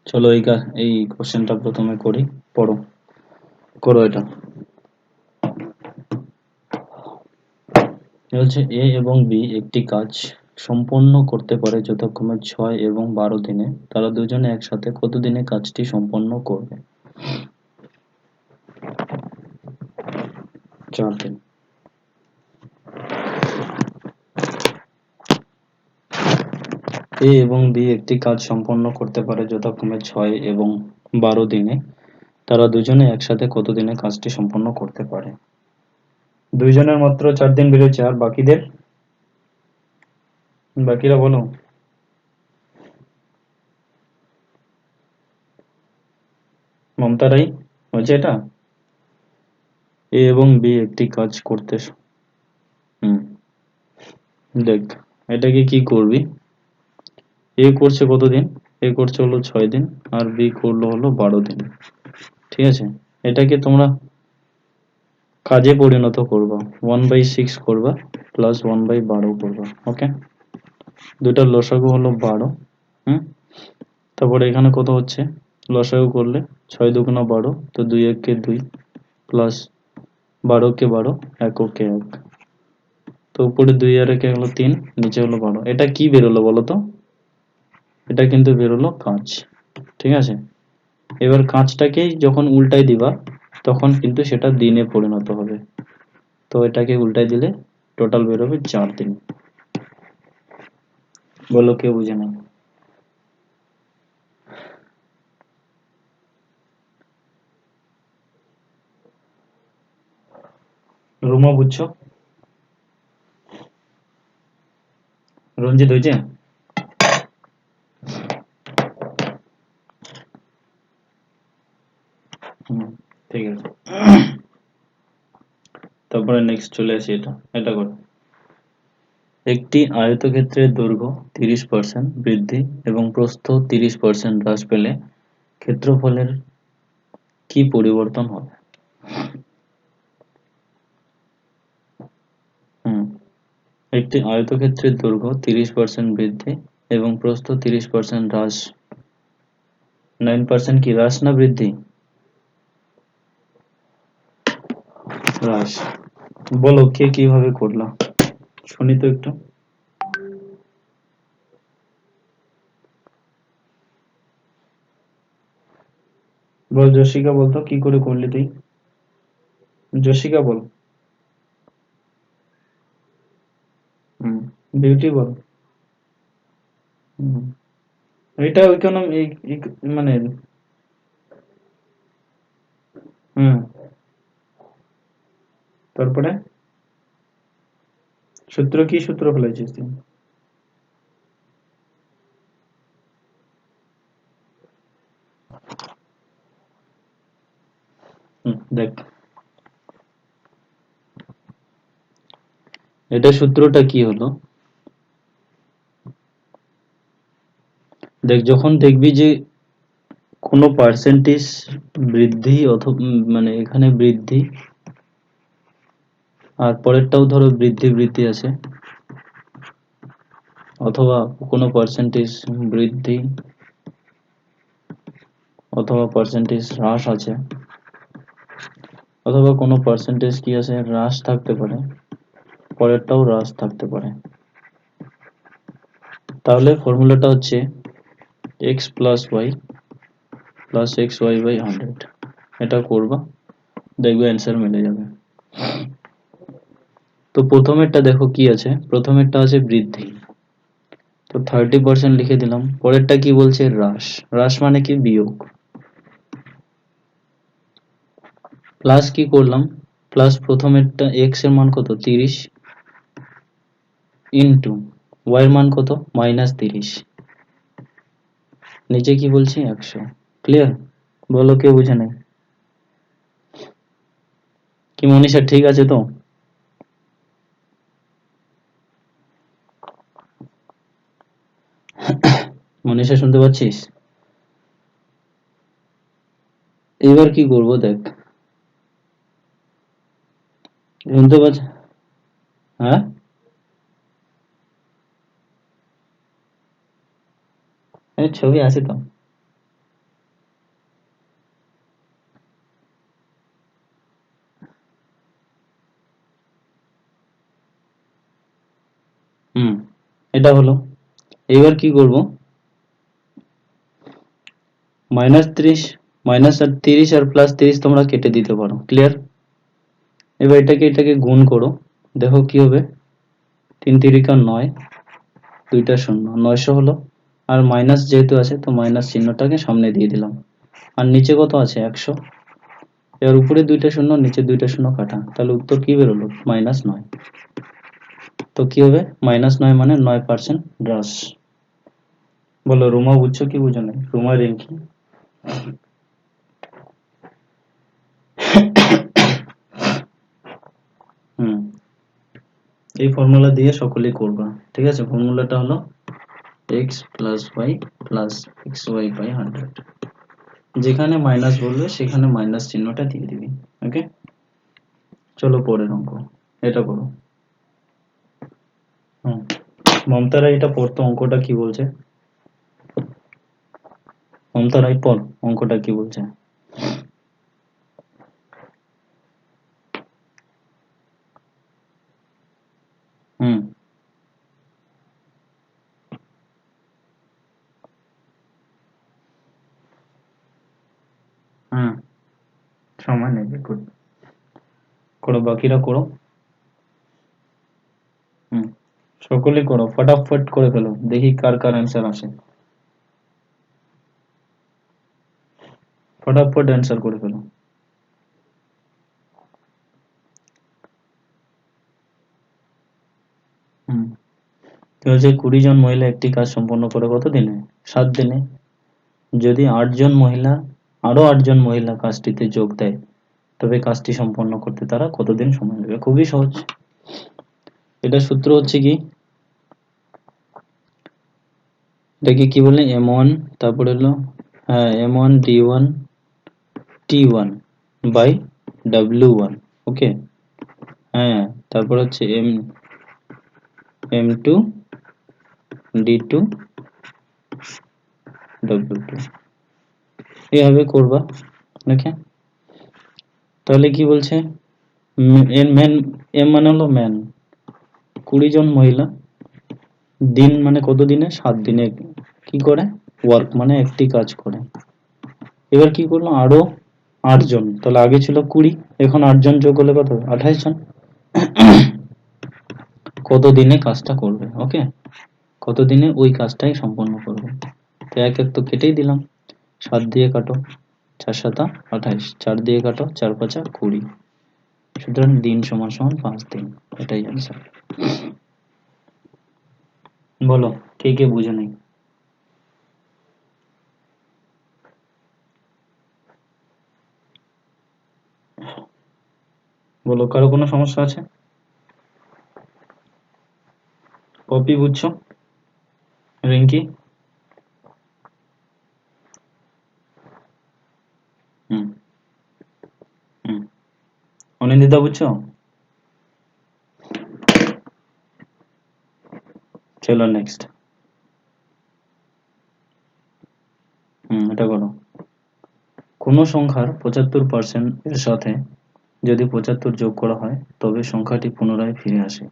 চলো এই কোশ্চেনটা প্রথমে করি, পড়ো, করো এটা। বলছে এ এবং বি একটি কাজ সম্পন্ন করতে পারে যথাক্রমে 6 এবং 12 দিনে। তারা দুজনে একসাথে কত দিনে কাজটি সম্পন্ন করবে? 4 দিন। এ এবং বি একটি কাজ সম্পন্ন করতে পারে যথাক্রমে 6 এবং 12 দিনে। তারা দুজনে একসাথে কত দিনে কাজটি সম্পন্ন করতে পারে? দুইজনের মাত্র 4 দিন বেরোচ্ছে, আর বাকিরা বলো। মমতা রাই হয়েছে এটা। এ এবং বি একটি কাজ করতে হুম দেখ, এটাকে কি করবি? এ করছে কতদিন? এ করছে হলো 6 দিন, আর বি করলো হলো 12 দিন। ঠিক আছে, এটাকে তোমরা কাজে পরিণত করবা, 1/6 করবা প্লাস 1/12 করবা। ওকে, দুটার লসাগু হলো 12। হুম, তারপরে এখানে কত হচ্ছে? লসাগু করলে 6 দুগুণা 12, তো 2 একে 2 প্লাস 12 কে 12, 1 কে 1, তো উপরে 2 আর 1 হলো 3, নিচে হলো 12। এটা কি বেরোলো বলো তো? এটা কিন্তু বেরোলো কাঁচ। ঠিক আছে, এবার কাঁচটাকেই যখন উল্টাই দিবা তখন কিন্তু সেটা দিনে পরিণত হবে। তো এটাকে উল্টাই দিলে টোটাল বেরোবে 4 দিন। বলো, কেউ বুঝে না? রুমা বুঝছো? রঞ্জিত হয়েছে? ঠিক আছে, তারপরে নেক্সট চলে আসি। এটা করো। একটি আয়তক্ষেত্রের দৈর্ঘ্য 30% বৃদ্ধি এবং প্রস্থ 30% হ্রাস পেলে ক্ষেত্রফলের কি পরিবর্তন হবে? হুম একটি আয়তক্ষেত্রের দৈর্ঘ্য 30% বৃদ্ধি এবং প্রস্থ 30% হ্রাস। 9% কি হ্রাস না বৃদ্ধি? হ্রাস। বলো, কে কিভাবে করলা, শুনি তো একটু। বল যশিকা, বলতো কি করে করলি তুই? যশিকা বল। বিউটি বল। হুম, এটা ওইখানে মানে হুম তারপরে সূত্র ফেলেছিস তুই? দেখ, এটা সূত্রটা কি হলো? দেখ, যখন দেখবি যে কোনো পার্সেন্টেজ বৃদ্ধি অথবা মানে এখানে বৃদ্ধি, আর পরেরটাও ধরো বৃদ্ধি বৃদ্ধি আছে, অথবা কোনো পার্সেন্টেজ বৃদ্ধি অথবা পার্সেন্টেজ হ্রাস আছে, অথবা কোনো পার্সেন্টেজ কি আছে, হ্রাস থাকতে পারে, পরেরটাও হ্রাস থাকতে পারে। তাহলে ফর্মুলাটা হচ্ছে x plus y plus x y by 100। এটা করবা, দেখবে অ্যান্সার মিলে যাবে। তো প্রথমেরটা দেখো কি আছে, প্রথমেরটা আছে বৃদ্ধি, তো 30% লিখে দিলাম। পরেরটা কি বলছে? হ্রাস। হ্রাস মানে কি? বিয়োগ। প্লাস কি করলাম? প্লাস প্রথমেরটা এক্স এর মান কত? 30, ইন্টু ওয়াই এর মান কত? -30, নিচে কি বলছি? 100। ক্লিয়ার? বলো, কেউ বুঝে নাই? কি মনীষা, ঠিক আছে তো? মনীষা, শুনতে পাচ্ছিস? এবার কি করব দেখ, শুনতে পাচ্ছ? হ্যাঁ, ছবি আছে তো। হুম, এটা হলো। এবার কি করব, -30 -30 আর +30 তোমরা কেটে দিতে পারো, ক্লিয়ার। এবার এটাকে গুণ করো, দেখো কি হবে, 3 তিরিকা 9, দুইটা শূন্য, 900 হলো। আর মাইনাস যেহেতু আছে তো মাইনাস চিহ্নটাকে সামনে দিয়ে দিলাম। আর নিচে কত আছে, 100। এর উপরে দুইটা শূন্য, নিচে দুইটা শূন্য কাটা, তাহলে উত্তর কি বেরোলো, -9। তো কি হবে, -9 মানে 9% হ্রাস। বলো রুমা, বুঝছো কি বুঝো নাই, রুমা রিঙ্কি? হুম, এই ফর্মুলা দিয়ে সকলেই করবা, ঠিক আছে। ফর্মুলাটা হলো x plus y plus xy/100, যেখানে মাইনাস বলবে সেখানে মাইনাস চিহ্নটা দিয়ে দিবি, ওকে। চলো পরের অঙ্ক, এটা করো। হুম, মমতারা এটা পড়তো, অঙ্কটা কি বলছে, মমতারাই পড়, অঙ্কটা কি বলছে। হুম হুম, সময় নেবে, গুড। করো, বাকিরা করো। হুম, সকলেই করো, ফটাফট করে ফেলো, দেখি কার কার অ্যান্সার আসে। ফটাফট অ্যান্সার করে ফেলো। হুম, তো হচ্ছে 20 জন মহিলা একটি কাজ সম্পন্ন করে কত দিনে, 7 দিনে। যদি 8 জন মহিলা, আরো 8 জন মহিলা কাজটিতে যোগ দেয়, তবে কাজটি সম্পন্ন করতে তারা কতদিন সময় নেবে। খুবই সহজ। এটা সূত্র হচ্ছে কি, এটাকে কি বলে, m1, তারপরে হলো, হ্যাঁ, m1d1t1/w1, ওকে। হ্যাঁ, তারপর হচ্ছে m2d2w2, এইভাবে করবা, ওকে। তাহলে কি বলছে, এর মেন, এম মানে হলো ম্যান, 20 জন মহিলা, দিন মানে কত দিনে, 7 দিনে কি করে, ওয়ার্ক মানে একটি কাজ করে। এবার কি করলো, আরো 8 জন, তাহলে আগে ছিল 20, এখন 8 জন যোগ করলে কত হবে, 28 জন। কত দিনে কাজটা করবে, ওকে, কত দিনে ওই কাজটাই সম্পন্ন করবে। তো এক এক তো কেটেই দিলাম, 7 দিয়ে কাটো, 4 7 28, 4 দিয়ে কাটো, 4 5 20, সুতরাং দিন সমান সমান 5 দিন, এটাই आंसर। বলো কে কে বুঝে নাই। বলো কারো কোনো সমস্যা আছে, পপি বুঝছো, রিঙ্কি? হুম হুম, অনিন্দিতা বুঝছো? চলো নেক্সট। এটা করো, কোনো সংখ্যার 75% এর সাথে যদি 75 যোগ করা হয় তবে সংখ্যাটি পুনরায় ফিরে আসে,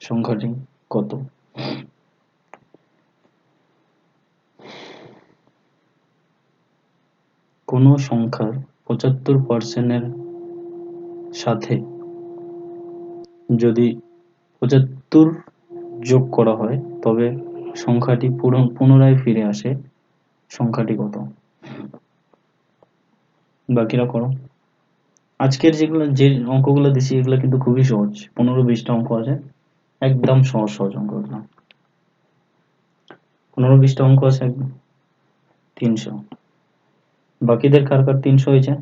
সংখ্যাটি কত। কোনো সংখ্যার 75% এর সাথে যদি 75 যোগ করা হয় তবে সংখ্যাটি পুনরায় ফিরে আসে, সংখ্যাটি কত। বাকিরা করো। আজকের যেগুলো, যে অঙ্কগুলো দিছি এগুলো কিন্তু খুবই সহজ, 15-20টা অঙ্ক আছে, একদম সহজ সহজ অঙ্কগুলো, 15-20টা অঙ্ক আছে একদম। 300, বাকিদের কার কার 300 হয়েছে,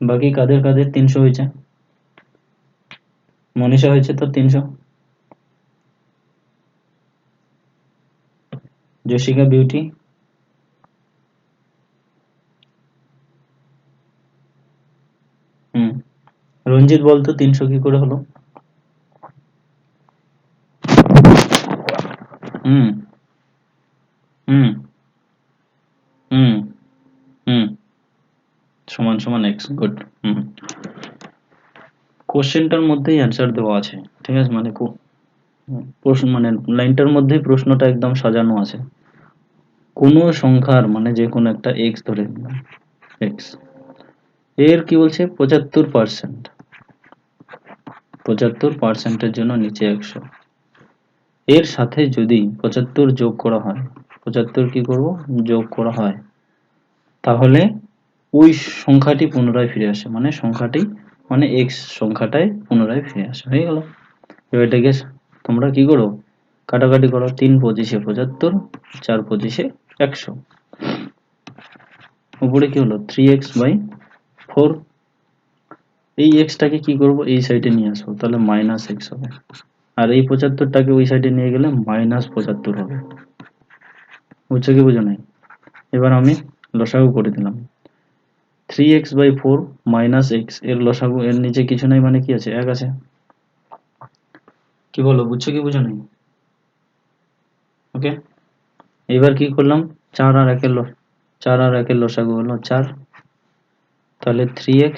বাকি কাদের কাদের 300 হয়েছে, মনীষা হয়েছে তো 300, জশিকা বিউটি, হুম, রঞ্জিত বলতো 300 কি করে হলো। হুম হুম হুম হুম, সমান সমান x, গুড। কোশ্চেনটার মধ্যেই অ্যান্সার দেওয়া আছে, ঠিক আছে, মানে প্রশ্ন মানে লাইনটার মধ্যেই প্রশ্নটা একদম সাজানো আছে। কোনো সংখ্যার মানে যে কোনো একটা x ধরে নিলাম, x এর কি বলছে 75%, 75%-এর জন্য নিচে 100, এর সাথে যদি 75 যোগ করা হয়, 75 কি করব যোগ করা হয়, তাহলে ওই সংখ্যাটি পুনরায় ফিরে আসে, মানে সংখ্যাটি মানে x সংখ্যাটাই পুনরায় ফিরে আসে, হয়ে গেল। এবার এটাকে তোমরা কি করো, কাটাকাটি করো, 3 পঁচিশে 75, 4 পঁচিশে 100, উপরে কি হলো 3x/4, এই x টাকে কি করব এই সাইডে নিয়ে আসবো, তাহলে -x হবে, আর এই 75টাকে ওই সাইডে নিয়ে গেলে -75 হবে। বুঝছো কি বুঝো নাই? এবার আমি লসাগু করে দিলাম, 3x/4 - x এর লসাগু, এর নিচে কিছু নাই মানে কি আছে, 1 আছে। কি বলো, বুঝছো কি বুঝো নাই? ওকে, এবার কি করলাম, 4 আর 1 এর লসাগু হলো 4, তাহলে 3x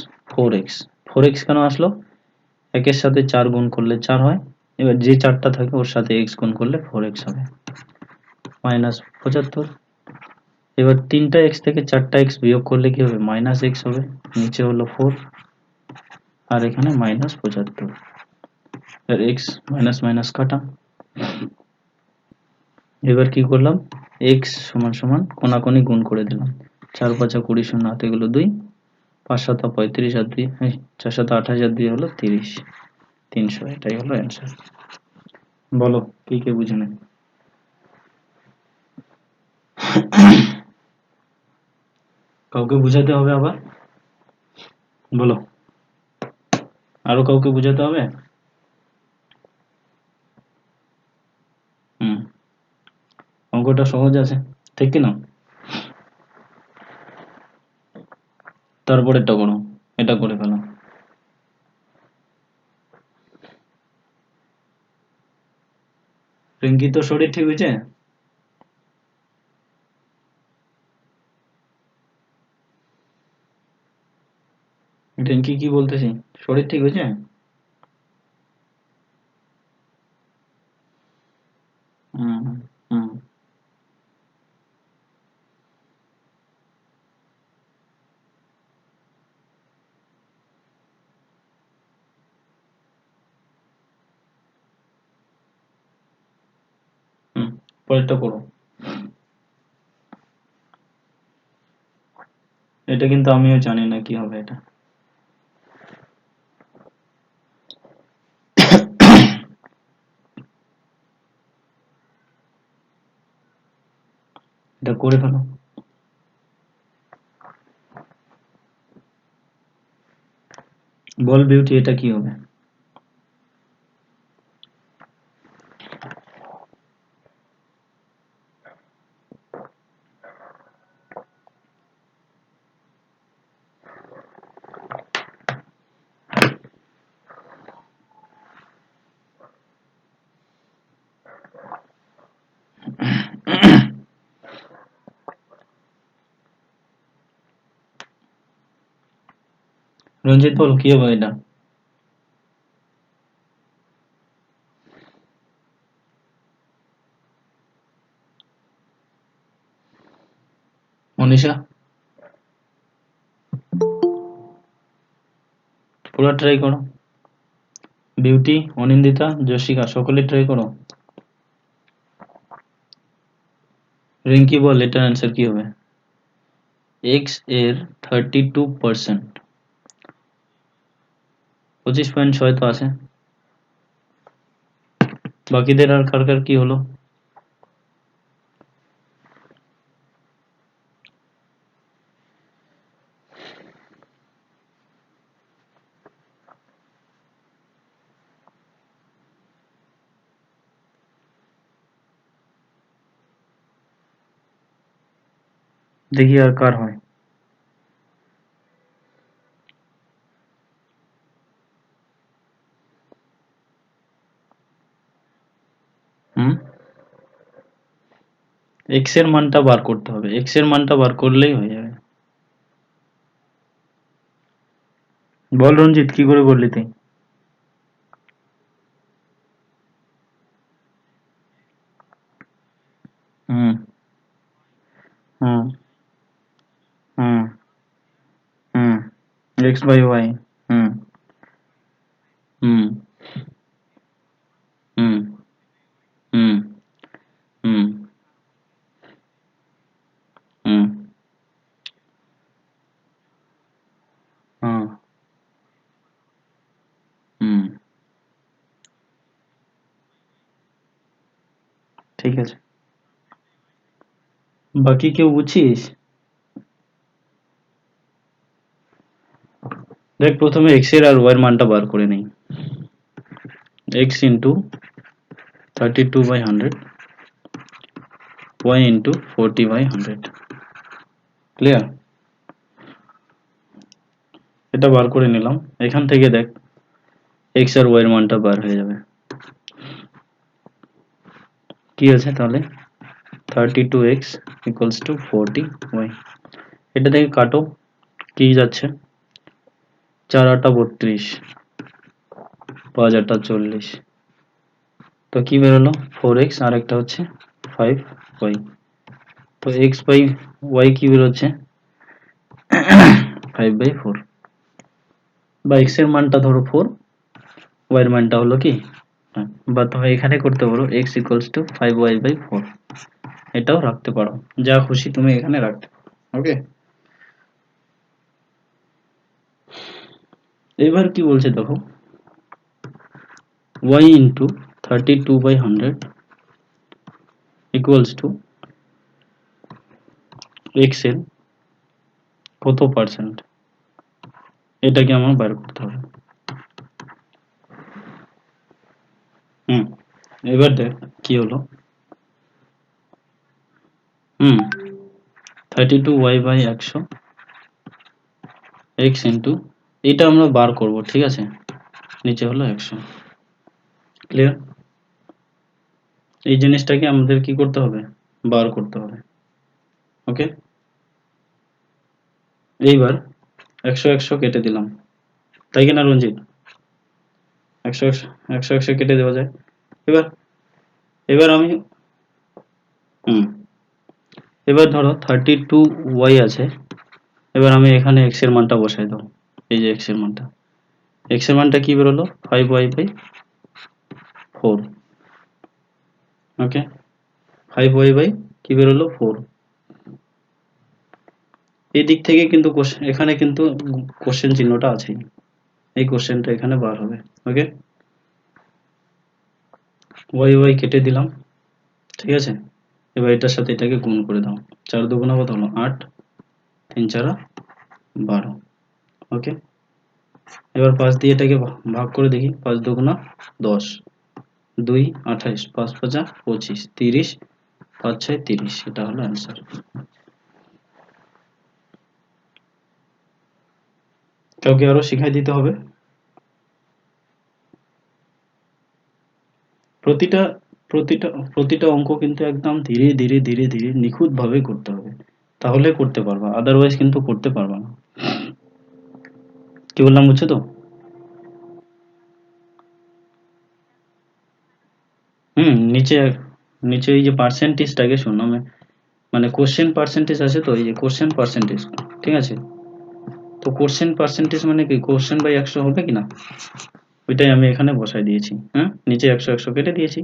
- 4x, 4x কেন আসলো, 1 এর সাথে 4 গুণ করলে 4 হয়, এবার যে 4টা থাকে ওর সাথে x গুণ করলে 4x হবে, -75। এবার 3টা x থেকে 4টা x বিয়োগ করলে কি হবে, -x হবে, নিচে হলো 4 আর এখানে -75, আর x মাইনাস মাইনাস কাটা। এবার কি করলাম, x সমান সমান কোনাকুনি গুণ করে দিলাম, 4 5 20, 0 হাতে গেলো 2, 5 7 35 আর 2 4 7 28 আর 2 হলো 30, 300, এটাই হলো অ্যান্সার। বলো কি কে বুঝে নেই? কাউকে বুঝাতে হবে আবার, বলো, আরো কাউকে বুঝাতে হবে? অঙ্কটা সহজ আছে, ঠিক কি না? তারপরে এটা করো, এটা করে ফেলো। রিঙ্কি তো শরীর ঠিক হয়েছে? রিঙ্কি কি বলতেছি, শরীর ঠিক হয়েছে? হুম হুম হুম, পরেরটা করো। এটা কিন্তু আমিও জানি না কি হবে এটা। এটা করে ফেলো। বল বিউটি, এটা কি হবে? রঞ্জিত বল কি হবে এটা? মনীষা, পুরো ট্রাই করো। বিউটি, অনিন্দিতা, যশিকা, সকলে ট্রাই করো। রিঙ্কি বল এটার অ্যান্সার কি হবে? x এর 32%, 25.6 তো আছে, বাকিদের আর কার কার কি হলো? দেখি আর কার হয়। হুম, x এর মানটা বার করতে হবে, x এর মানটা বার করলেই হয়ে যাবে। বল রঞ্জিত, কি করে করলি তুই? হুম হুম হুম হুম এক্স বাই ওয়াই। হুম হুম হুম হুম হুম হুম হুম হুম ঠিক আছে। বাকি কেউ বুঝছিস? দেখ, প্রথমে এক্স এর আর ওয়াই এর মানটা বার করে নেই। X into 32/100, y into 40/100। Clear? এটা বার করে নিলাম। এখান থেকে দেখ এক্স আর ওয়াই এর মানটা বার হয়ে যাবে। কি আছে তাহলে? 32x equals to 40y। এটা থেকে কাটো, কি যাচ্ছে? 4 8 32, 5 8 40। তো কি বেরোলো? 4x আর একটা হচ্ছে 5y। তো x বাই y কি বেরোচ্ছে? 5/4। বা x এর মানটা ধরো 4, y এর মানটা হলো কি? হ্যাঁ, বা তুমি এখানে করতে পারো x ইকুয়ালস টু 5y/4। এটাও রাখতে পারো, যা খুশি তুমি এখানে রাখতে পারো। ওকে, এবার কি বলছে দেখো, y into 32/100 equals to x এর কত পার্সেন্ট, এটাকে আমার বার করতে হবে। হুম, এবার দেখ কি হলো। 32y/100 x ইন্টু, এটা আমরা বার করব, ঠিক আছে? নিচে হলো 100। ক্লিয়ার? এই জিনিসটাকে আমাদের কি করতে হবে? বার করতে হবে। ওকে, এইবার 100 100 কেটে দিলাম, তাই কি না রঞ্জিত? 100 100 100 কেটে দেওয়া যায়। এবার এবার আমি হুম এবার ধরো 32y আছে। এবার আমি এখানে x এর মানটা বসাই দাও। এই যে x এর মানটা, x এর মানটা কি বেরোলো? 5y/4। ওকে, 5y কি বেরোলো? 4। এই দিক থেকে কিন্তু এখানে কিন্তু কোশ্চেন চিহ্নটা আছে, এই কোশ্চেনটা এখানে বার হবে। ওকে, y কেটে দিলাম, ঠিক আছে? এবার এটার সাথে এটাকে গুণ করে দাও। 4 দুগুণা কত হলো? 8, 3 4 12। ওকে, এবার 5 দিয়ে এটাকে ভাগ করে দেখি। 5 দুগুণা 10, 2 28, 5 5 25, 30, 5 6 30। এটা হলো অ্যান্সার। কাউকে আরো শিখাই দিতে হবে? প্রতিটা প্রতিটা প্রতিটা অঙ্ক কিন্তু একদম ধীরে ধীরে ধীরে ধীরে নিখুঁত ভাবে করতে হবে, তাহলে করতে পারবা, আদারওয়াইজ কিন্তু করতে পারবা না। কি বললাম বুঝছো তো? নিচে নিচে এই যে পার্সেন্টেজটাকে শোনো, মানে কোশ্চেন পার্সেন্টেজ আছে তো, এই যে কোশ্চেন পার্সেন্টেজ, ঠিক আছে? তো কোশ্চেন পার্সেন্টেজ মানে কি? কোশ্চেন বাই 100 হবে কি না? ওইটাই আমি এখানে বসাই দিয়েছি। হ্যাঁ, নিচে 100 100 কেটে দিয়েছি।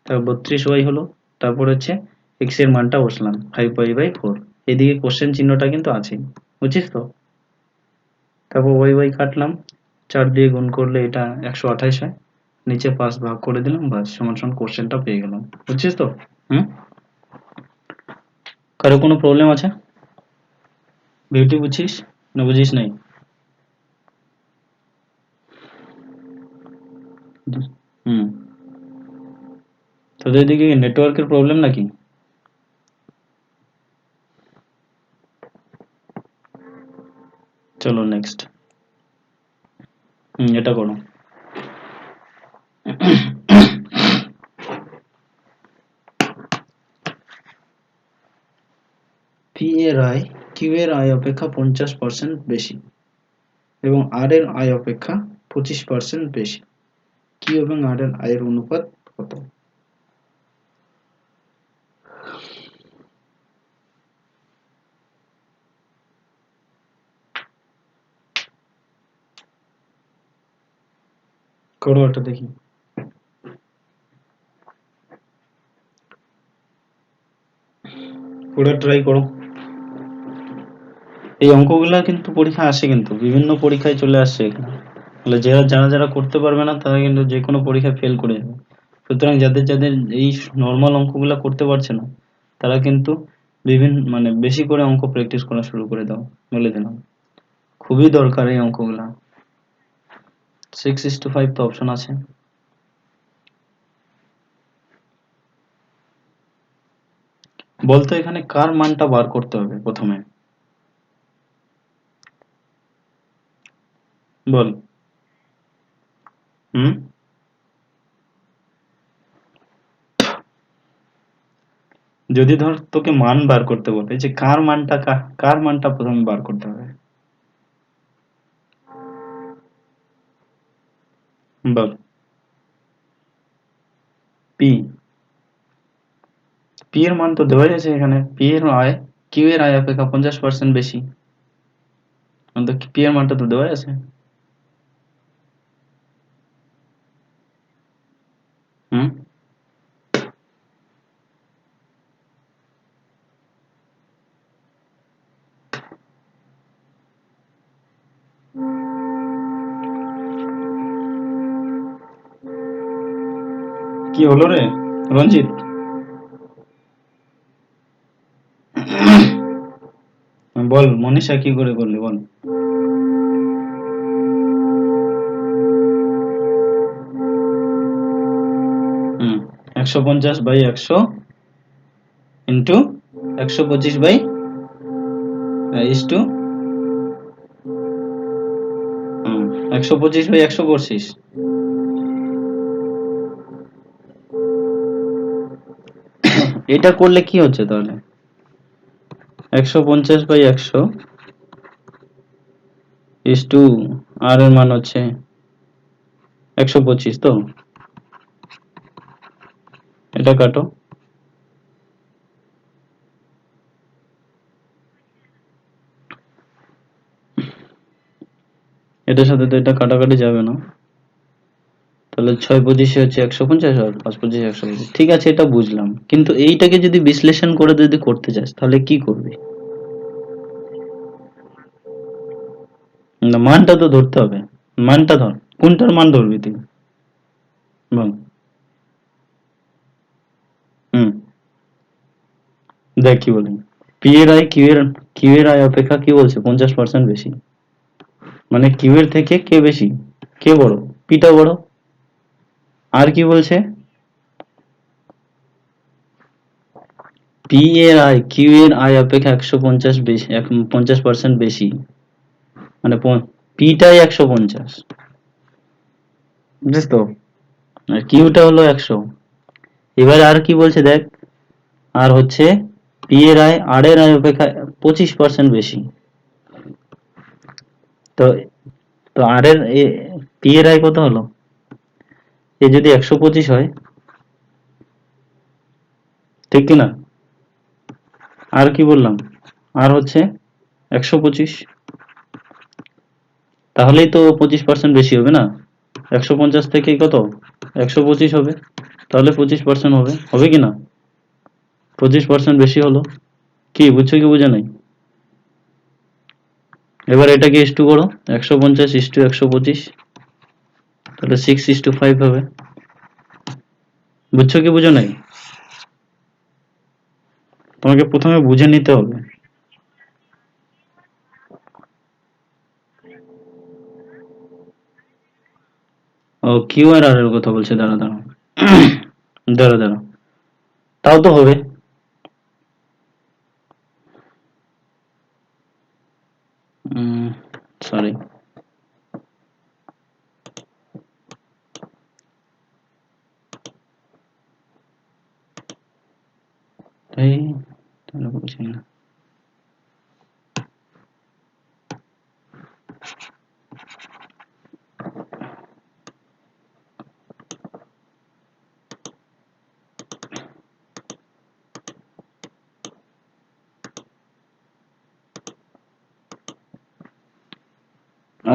তারপর 32y হলো। তারপর হচ্ছে x এর মানটা বসলাম 5y/4। এদিকে কোশ্চেন চিহ্নটা কিন্তু আছেই, বুঝছিস তো? তারপর y কাটলাম, 4 দিয়ে গুণ করলে এটা 128 হয়। নিচে 5 ভাগ করে দিলাম, বাস সমান সমান কোশ্চেনটা পেয়ে গেলাম। বুঝছিস তো? হুম, কারো কোনো প্রবলেম আছে? বিউটি বুঝছিস না বুঝিস নাই? হুম, তোদের দিকে নেটওয়ার্কের প্রবলেম নাকি? চলো নেক্সট। এটা করো। পি এর আয় কিউ এর আয় অপেক্ষা 50% বেশি এবং আর এর আয় অপেক্ষা 25% বেশি। কিউ এবং আর এর আয়ের অনুপাত কত? করো এটা দেখি। পুরো ট্রাই করো। এই অঙ্কগুলা কিন্তু পরীক্ষায় আসে, কিন্তু বিভিন্ন পরীক্ষায় চলে আসছে এখানে। তাহলে যারা করতে পারবে না তারা কিন্তু যে কোনো পরীক্ষায় ফেল করে যাবে। সুতরাং যাদের এই নর্মাল অঙ্কগুলা করতে পারছে না তারা কিন্তু মানে বেশি করে অঙ্ক প্র্যাকটিস করা শুরু করে দাও, বলে দিলাম। খুবই দরকার এই অঙ্কগুলা। 6:5 তো অপশন আছে। বলতো এখানে কার মানটা বার করতে হবে প্রথমে? বল। হুম, যদি ধর তোকে মান বার করতে বলে, যে কার মানটা প্রথমে বার করতে হবে, বল। পি। পি এর মান তো দেওয়াই আছে এখানে। পি এর আয় কিউ এর আয় অপেক্ষা 50% বেশি। পি এর মানটা তো দেওয়াই আছে। হুম, কি হলো রে রঞ্জিত? বল মনীষা, কি করে করলি বল। 150/100 ইন্টু 125/100 125/100 করছিস। এটা করলে কি হচ্ছে তাহলে? 150/100 ইস টু আর এর মান হচ্ছে 125, তো এটা কাটো। এটার সাথে তো এটা কাটাকাটি যাবে না। তাহলে 6×25 হচ্ছে 150 আর 5×25 125। ঠিক আছে, এটা বুঝলাম, কিন্তু এইটাকে যদি বিশ্লেষণ করে যদি করতে চাস তাহলে কি করবি? না, মানটা তো ধরতে হবে। মানটা ধর, কোনটার মান ধরবি তুই? বল। হুম, দেখ কি বলি। পি এর আয় কিউ এর আয় অপেক্ষা কি বলছে 50% বেশি। মানে কিউ এর থেকে কে বেশি? কে বড়? পিটা বড়। আর কি বলছে? পি এর আয় কিউ এর আয় অপেক্ষা 150 বেশি, 50% বেশি। মানে পিটাই 150, বুঝিস তো? আর কিউটা হলো 100। এবার আর কি বলছে দেখ। আর হচ্ছে পি এর আয় আর এর আয় অপেক্ষা 25% বেশি। তো তো আর এর পি এর আয় কত হলো? এ যদি 125 হয়, ঠিক কিনা? আর কি বললাম? আর হচ্ছে 125, তাহলেই তো 25% বেশি হবে না? 150 থেকে কত 125 হবে, তাহলে 25% হবে, হবে কি না? 25% বেশি হলো। কি বুঝছো কি বুঝে নাই? এবার এটাকে ইস টু করো, 150 ইস টু 125, তাহলে 6:5 হবে। বুঝছো কি বুঝো নাই? তোমাকে প্রথমে বুঝে নিতে হবে। ও, কিউ আর আর এর কথা বলছে, দাঁড়া দাঁড়া। দাঁড়া দাঁড়া, তাও তো হবে। সরি। এই তাহলে বলছি না।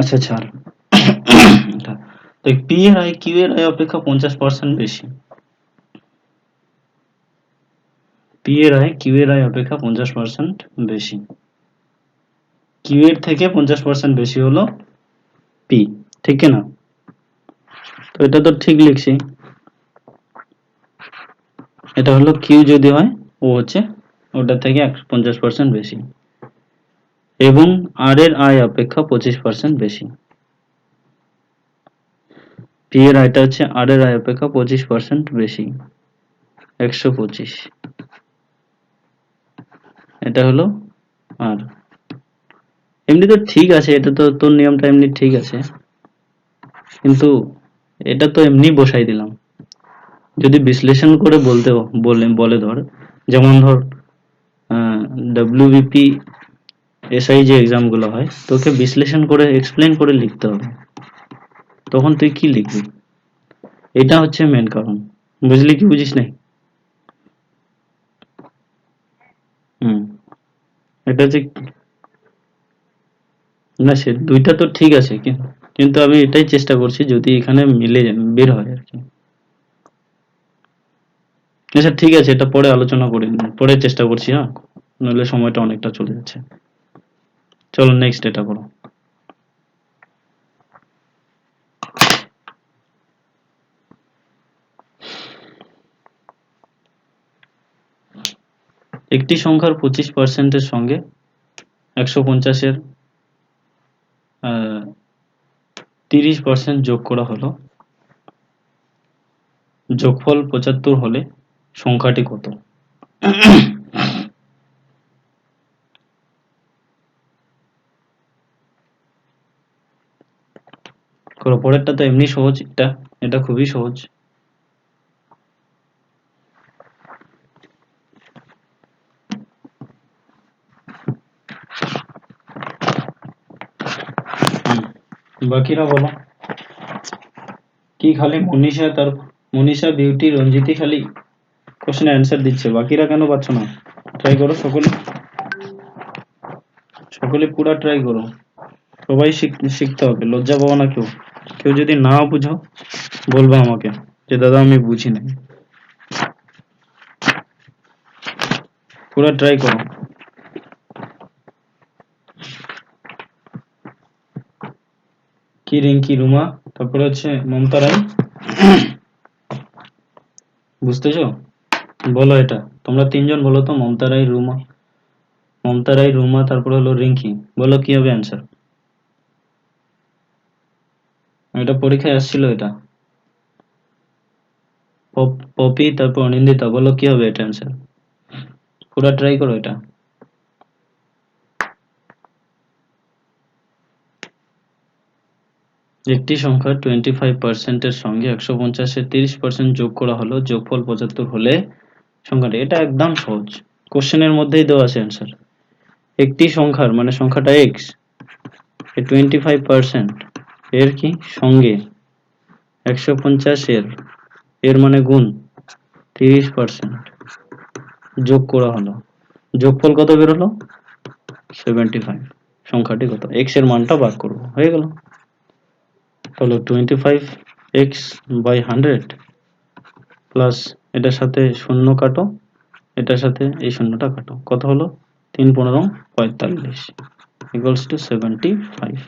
আচ্ছা ছাড়। দেখ পি এর আয় কিউ এর আয় অপেক্ষা 50% বেশি। পি এর আয় কিউ এর আয় অপেক্ষা 50% বেশি। কিউ এর থেকে 50% বেশি হলো পি, ঠিক কি না? তো এটা তো ঠিক লিখছি। এটা হলো কিউ যদি হয় ও হচ্ছে ওটা থেকে 50% বেশি এবং আর এর আয় অপেক্ষা 25% বেশি। পি এর আয়টা হচ্ছে আর এর আয় অপেক্ষা 25% বেশি, 125। এটা হলো আর এমনি তো ঠিক আছে, এটা তো তোর নিয়মটা এমনি ঠিক আছে, কিন্তু এটা তো এমনি বসাই দিলাম। যদি বিশ্লেষণ করে বলে ধর, যেমন ধর ডব্লিউবিপি এসআই যে এক্সাম গুলো হয় তোকে বিশ্লেষণ করে এক্সপ্লেন করে লিখতে হবে, তখন তুই কি লিখবি? এটা হচ্ছে মেন কারণ। বুঝলি কি বুঝিস নাই? হুম, এটা হচ্ছে না, সে দুইটা তো ঠিক আছে, কিন্তু আমি এটাই চেষ্টা করছি যদি এখানে মিলে বের হয় আর কি। আচ্ছা ঠিক আছে, এটা পরে আলোচনা করি, পরে চেষ্টা করছি, হ্যাঁ, নইলে সময়টা অনেকটা চলে যাচ্ছে। চলো নেক্সট এটা করো। একটি সংখ্যার 25% সঙ্গে 150-এর 30% যোগ করা হলো, যোগফল 75 হলে সংখ্যাটি কত? করো, পরেরটা তো এমনি সহজ, এটা এটা খুবই সহজ। বাকিরা বলো। কি খালি মনীষা বিউটি রঞ্জিতি খালি কোশ্চেন অ্যান্সার দিচ্ছে, বাকিরা কেন পাচ্ছ না? ট্রাই করো সকলে, সকলে পুরা ট্রাই করো। সবাই শিখতে হবে, লজ্জা পাবো না কেউ। কেউ যদি না বুঝো বলবে আমাকে যে দাদা আমি বুঝি নাই। পুরা ট্রাই করো। কি রিঙ্কি, রুমা, তারপরে হচ্ছে মমতা রায়, বুঝতেছো? বলো এটা, তোমরা তিনজন বলো তো, মমতা রায়, রুমা, তারপরে হলো রিঙ্কি, বলো কি হবে অ্যান্সার? এটা পরীক্ষায় আসছিল এটা। পপি, তারপর অনিন্দিতা, বলো কি হবে এটা অ্যান্সার? পুরা ট্রাই করো এটা। একটি সংখ্যা 25% এর সঙ্গে 150-এর 30% যোগ করা হলো, যোগফল 75 হলে সংখ্যাটি, এটা একদম সহজ, কোশ্চেনের মধ্যেই দেওয়া আছে অ্যান্সার। একটি সংখ্যার মানে সংখ্যাটা এক্স, 25% এর কি সঙ্গে 150 এর মানে গুণ 30% যোগ করা হলো, যোগফল কত বেরোলো? 75। সংখ্যাটি কত? এক্স এর মানটা বার করবো, হয়ে গেল। তাহলে 25x/100 প্লাস এটার সাথে শূন্য কাটো, এটার সাথে এই শূন্যটা কাটো, কত হলো? 3×15 = 45 equals to 75।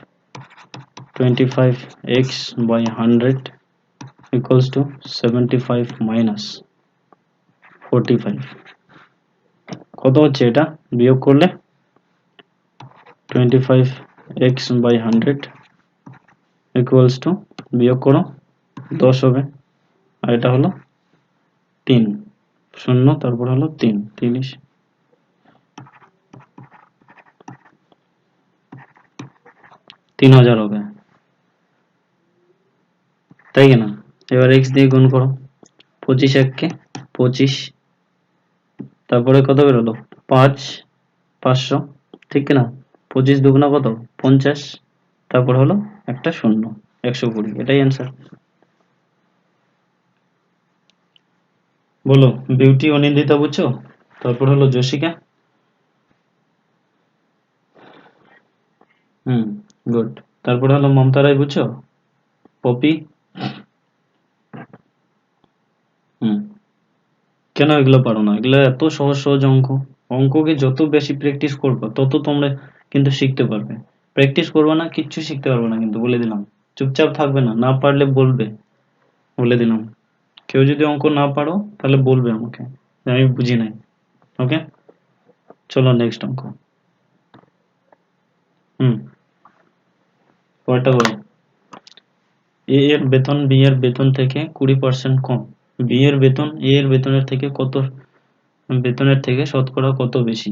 25x/100 equals to 75 minus 45, কত হচ্ছে এটা বিয়োগ করলে? 25x/100 equals to, বিয়োগ করো, 10 হবে, আর এটা হলো 3, শূন্য তারপর হলো 3, 3000 হবে, তাই কিনা? এবার x দিয়ে গুণ করো, 25 এককে 25, তারপরে কত বেরোলো? 5, 500, ঠিক কিনা? 25 দুগুণা কত? 50, তারপর হলো একটা শূন্য, 120, এটাই অ্যান্সার। বলো বিউটি, অনিন্দিতা বুঝছো? তারপর হলো জশিকা। গুড। তারপরে হলো মমতা রায়, বুঝছো? পপি। হুম। কেন এগুলো পারো না? এগুলো এত সহজ সহজ অঙ্ক। অঙ্ককে যত বেশি প্র্যাকটিস করবে তত তোমরা কিন্তু শিখতে পারবে। প্র্যাকটিস করবে না, কিচ্ছু শিখতে পারবে না কিন্তু, বলে দিলাম। চুপচাপ থাকবে না, না পারলে বলবে, বলে দিলাম। কেউ যদি অঙ্ক না পারো তাহলে বলবে আমাকে যে আমি বুঝি নাই। ওকে, চলো নেক্সট অঙ্ক। হুম, পরেরটা করো। এ এর বেতন বি এর বেতন থেকে 20% কম। বি এর বেতন এ এর বেতনের থেকে শতকরা কত বেশি?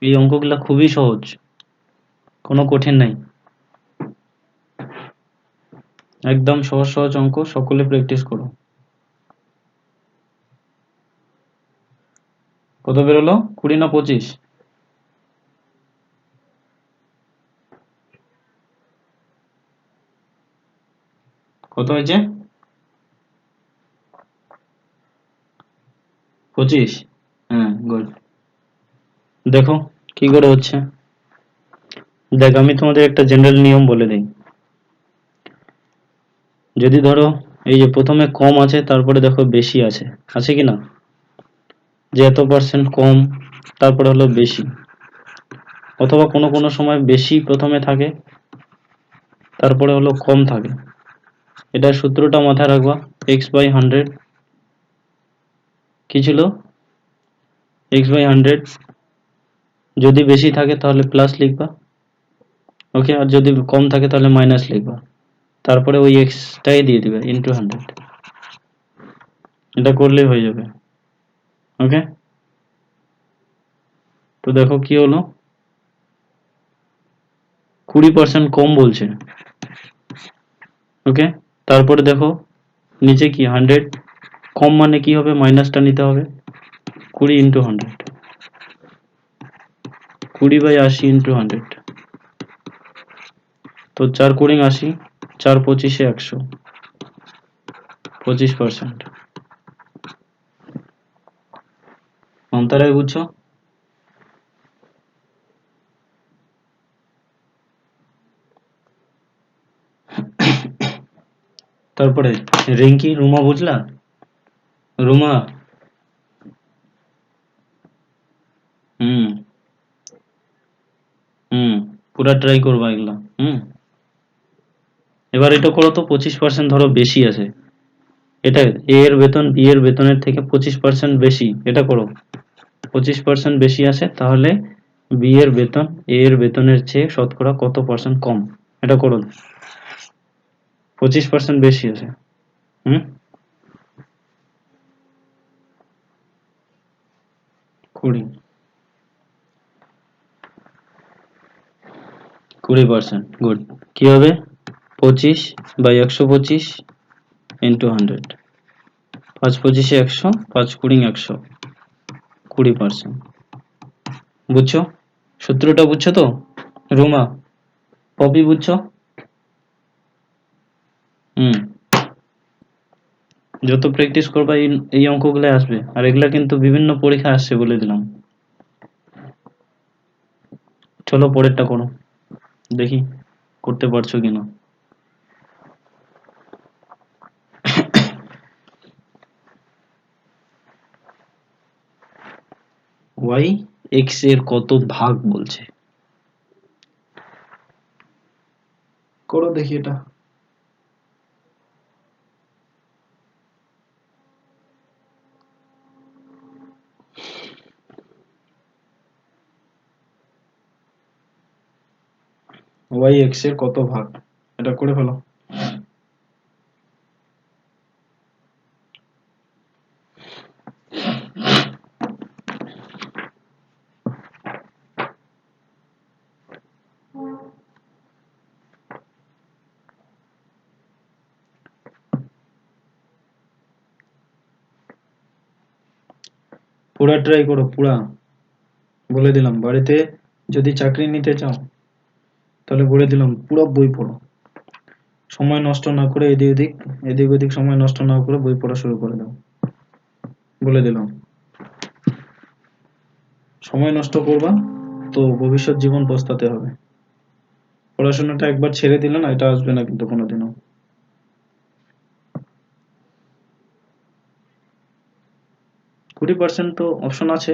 এই অঙ্কগুলা খুবই সহজ, কোনো কঠিন নাই, একদম সহজ সহজ অঙ্ক, সকলে প্র্যাকটিস করো। কত বেরোলো? 20 না 25? কত হয়েছে? 25? হ্যাঁ, গুড। দেখো কি করে হচ্ছে। দেখ, আমি তোমাদের একটা জেনারেল নিয়ম বলে দিই। যদি ধরো এই যে প্রথমে কম আছে, তারপরে দেখো বেশি আছে, আছে কি না? যে এত পার্সেন্ট কম, তারপরে হলো বেশি, অথবা কোনো কোনো সময় বেশি প্রথমে থাকে, তারপরে হলো কম থাকে। এটার সূত্রটা মাথায় রাখবা। x/100 কি ছিল? x/100 যদি বেশি থাকে তাহলে প্লাস লিখবা, ওকে, আর যদি কম থাকে তাহলে মাইনাস লিখবা, তারপরে ওই এক্সটাই দিয়ে দিবে ইন্টু 100। এটা করলেই হয়ে যাবে। ওকে, তো দেখো কি হলো, 20% কম বলছে। ওকে, তারপরে দেখো নিচে কি 100, কম মানে কি হবে? মাইনাসটা নিতে হবে। 20 ইন্টু 100, 20/80 ইন্টু 100, তো 4×20 = 80, 4×25 = 100, 25%। অন্তরায় বুঝছো? তারপরে রিঙ্কি, রুমা বুঝলা? রুমা, হুম হুম, পুরা ট্রাই করবা এগুলা। হুম, এবার এটা করো তো, 25% ধরো বেশি আছে, এটা এ এর বেতন বি এর বেতনের থেকে 25% বেশি, এটা করো। 25% বেশি আছে, তাহলে বি এর বেতন এ এর বেতনের চেয়ে শতকরা কত পার্সেন্ট কম? এটা করো। 25% বেশি আছে। হুম, 20%, গুড। কি হবে? 25/125 ইন্টু 100, 5×25 = 100, 5×20 = 100, 20%। বুঝছো? সূত্রটা বুঝছো তো? রুমা, পপি বুঝছো? হুম, যত প্র্যাকটিস করবা এই অঙ্কগুলো আসবে, আর এগুলা কিন্তু বিভিন্ন পরীক্ষা আসছে, বলে দিলাম। চলো পরেরটা করো, দেখি করতে পারছো কিনা। ওয়াই এক্স এর কত ভাগ বলছে, করো দেখি এটা। ওয়াই এক্স এর কত ভাগ, এটা করে ফেলো। পুরা ট্রাই করো, পুরা, বলে দিলাম। বাড়িতে যদি চাকরি নিতে চাও তাহলে বলে দিলাম পুরো বই পড়ো, সময় নষ্ট না করে এদিক ওদিক সময় নষ্ট না করে বই পড়া শুরু করে দাও, বলে দিলাম। সময় নষ্ট করবা তো ভবিষ্যৎ জীবন পস্তাতে হবে। পড়াশোনাটা একবার ছেড়ে দিলে না, এটা আসবে না কিন্তু কোনোদিনও। 20% তো অপশন আছে,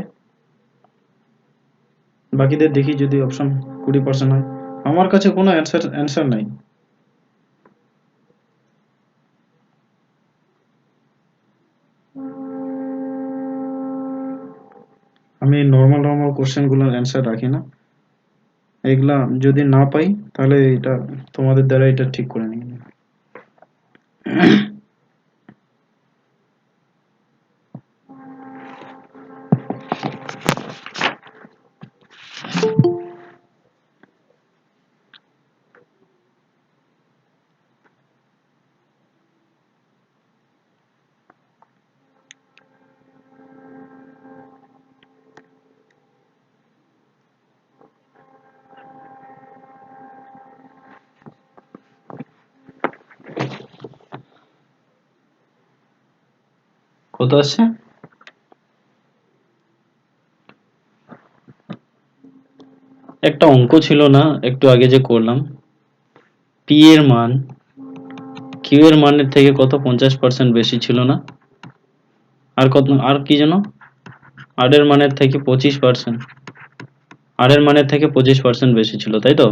বাকিদের দেখি যদি অপশন 20% হয়। আমার কাছে কোনো অ্যান্সার নাই। আমি নর্মাল কোশ্চেনগুলোর অ্যান্সার রাখি না, এগুলা যদি না পাই তাহলে এটা তোমাদের দ্বারা এটা ঠিক করে নিই। কত আসছে? একটা অঙ্ক ছিল না একটু আগে যে করলাম, পি এর মান কিউ এর মানের থেকে কত 50% বেশি ছিল না? আর কত, আর কি যেন, আর এর মানের থেকে 25%, আর এর মানের থেকে 25% বেশি ছিল, তাই তো?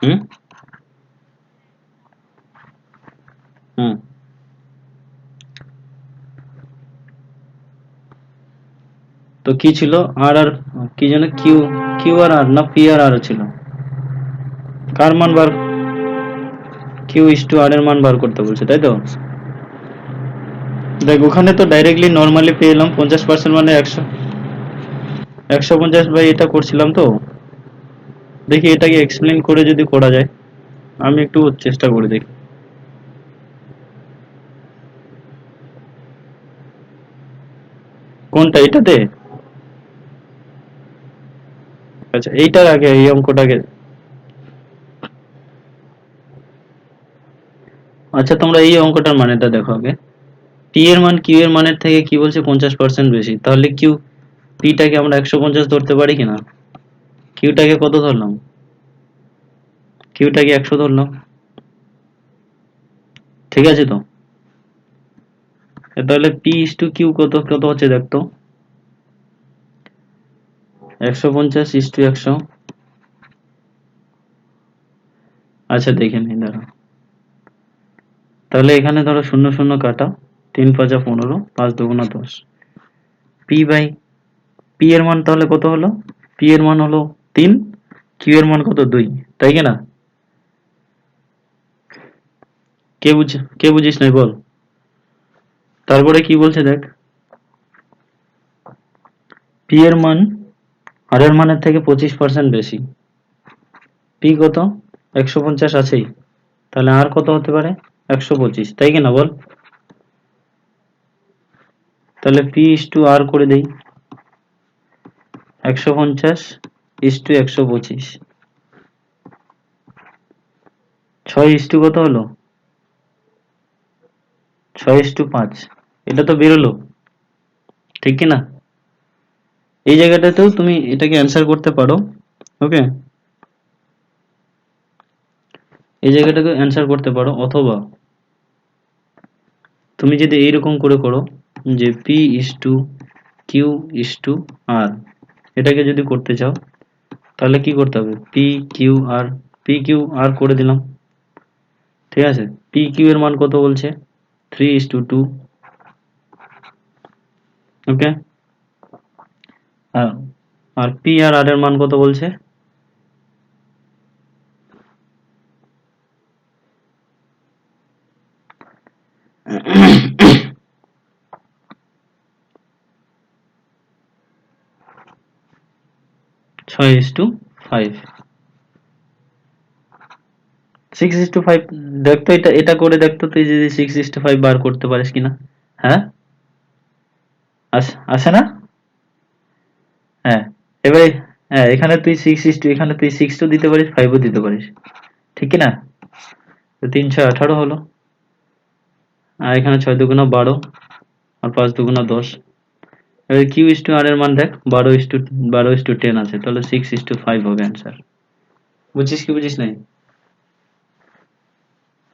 হুম হুম তো কি ছিল? আর কি যেন, কিউ কিউ আর আর না পি আর আর ছিল? কার মান বার, কিউ ইস টু আর এর মান বার করতে বলছে, তাই তো? দেখ ওখানে তো ডাইরেক্টলি নর্মালি পেয়ে এলাম 50% মানে 150 বাই এটা করছিলাম তো। দেখি এটাকে এক্সপ্লেন করে যদি করা যায়, আমি একটু চেষ্টা করে দেখি। কোনটা, এটাতে? আচ্ছা এইটার আগে এই অঙ্কটাকে, আচ্ছা তোমরা এই অঙ্কটার মানেটা দেখো আগে। পি এর মান কিউ এর মানের থেকে কি বলছে 50% বেশি, তাহলে কিউ পিটাকে আমরা 150 ধরতে পারি কিনা? কিউটাকে কত ধরলাম? কিউটাকে 100 ধরলাম, ঠিক আছে তো? তাহলে পি ইস টু কিউ কত কত হচ্ছে দেখতো? 150 ইস টু 100। আচ্ছা দেখে নিই দাঁড়া। তাহলে এখানে ধরো শূন্য শূন্য কাটা, 3 × 5 = 15, 5×2 = 10। পি বাই পি এর মান তাহলে কত হলো? পি এর মান হলো 3, কিউ এর মান কত 2, তাই কি না? কে বুঝিস নাই বল। তারপরে কি বলছে দেখ, পি এর মান আর এর মানের থেকে 25% বেশি। পি কত? 150 আছেই, তাহলে আর কত হতে পারে? 125, তাই কি না বল? তাহলে পি ইস টু আর করে দেই, 150 ইস টু 125, 6 ইস টু কত হলো? 6:5। এটা তো বেরোলো, ঠিক কি না? এই জায়গাটাতেও তুমি এটাকে অ্যান্সার করতে পারো। ওকে, এই জায়গাটাকে অ্যান্সার করতে পারো, অথবা তুমি যদি এইরকম করে করো যে P is to Q is to R, এটাকে যদি করতে চাও তাহলে কি করতে হবে? পি কিউ আর করে দিলাম, ঠিক আছে? পি কিউ এর মান কত বলছে? 3:2। ওকে, আর আর পি আর আর এর মান কত বলছে? 6:5। 6:5, দেখতো এটা এটা করে দেখতো তুই যদি 6:5 বার করতে পারিস কিনা। হ্যাঁ, আসে না? হ্যাঁ, এবারে, হ্যাঁ এখানে তুই এখানে তুই 6 দিতে পারিস, 5 দিতে পারিস, ঠিক কি না? তো 3×6 = 18 হলো, আর এখানে 6×2 = 12, আর 5×2 = 10। এবার কিউ ইস টু আর এর মান দেখ 12:10 আছে, তাহলে 6:5 হবে অ্যান্সার। বুঝছিস কি বুঝিস নাই?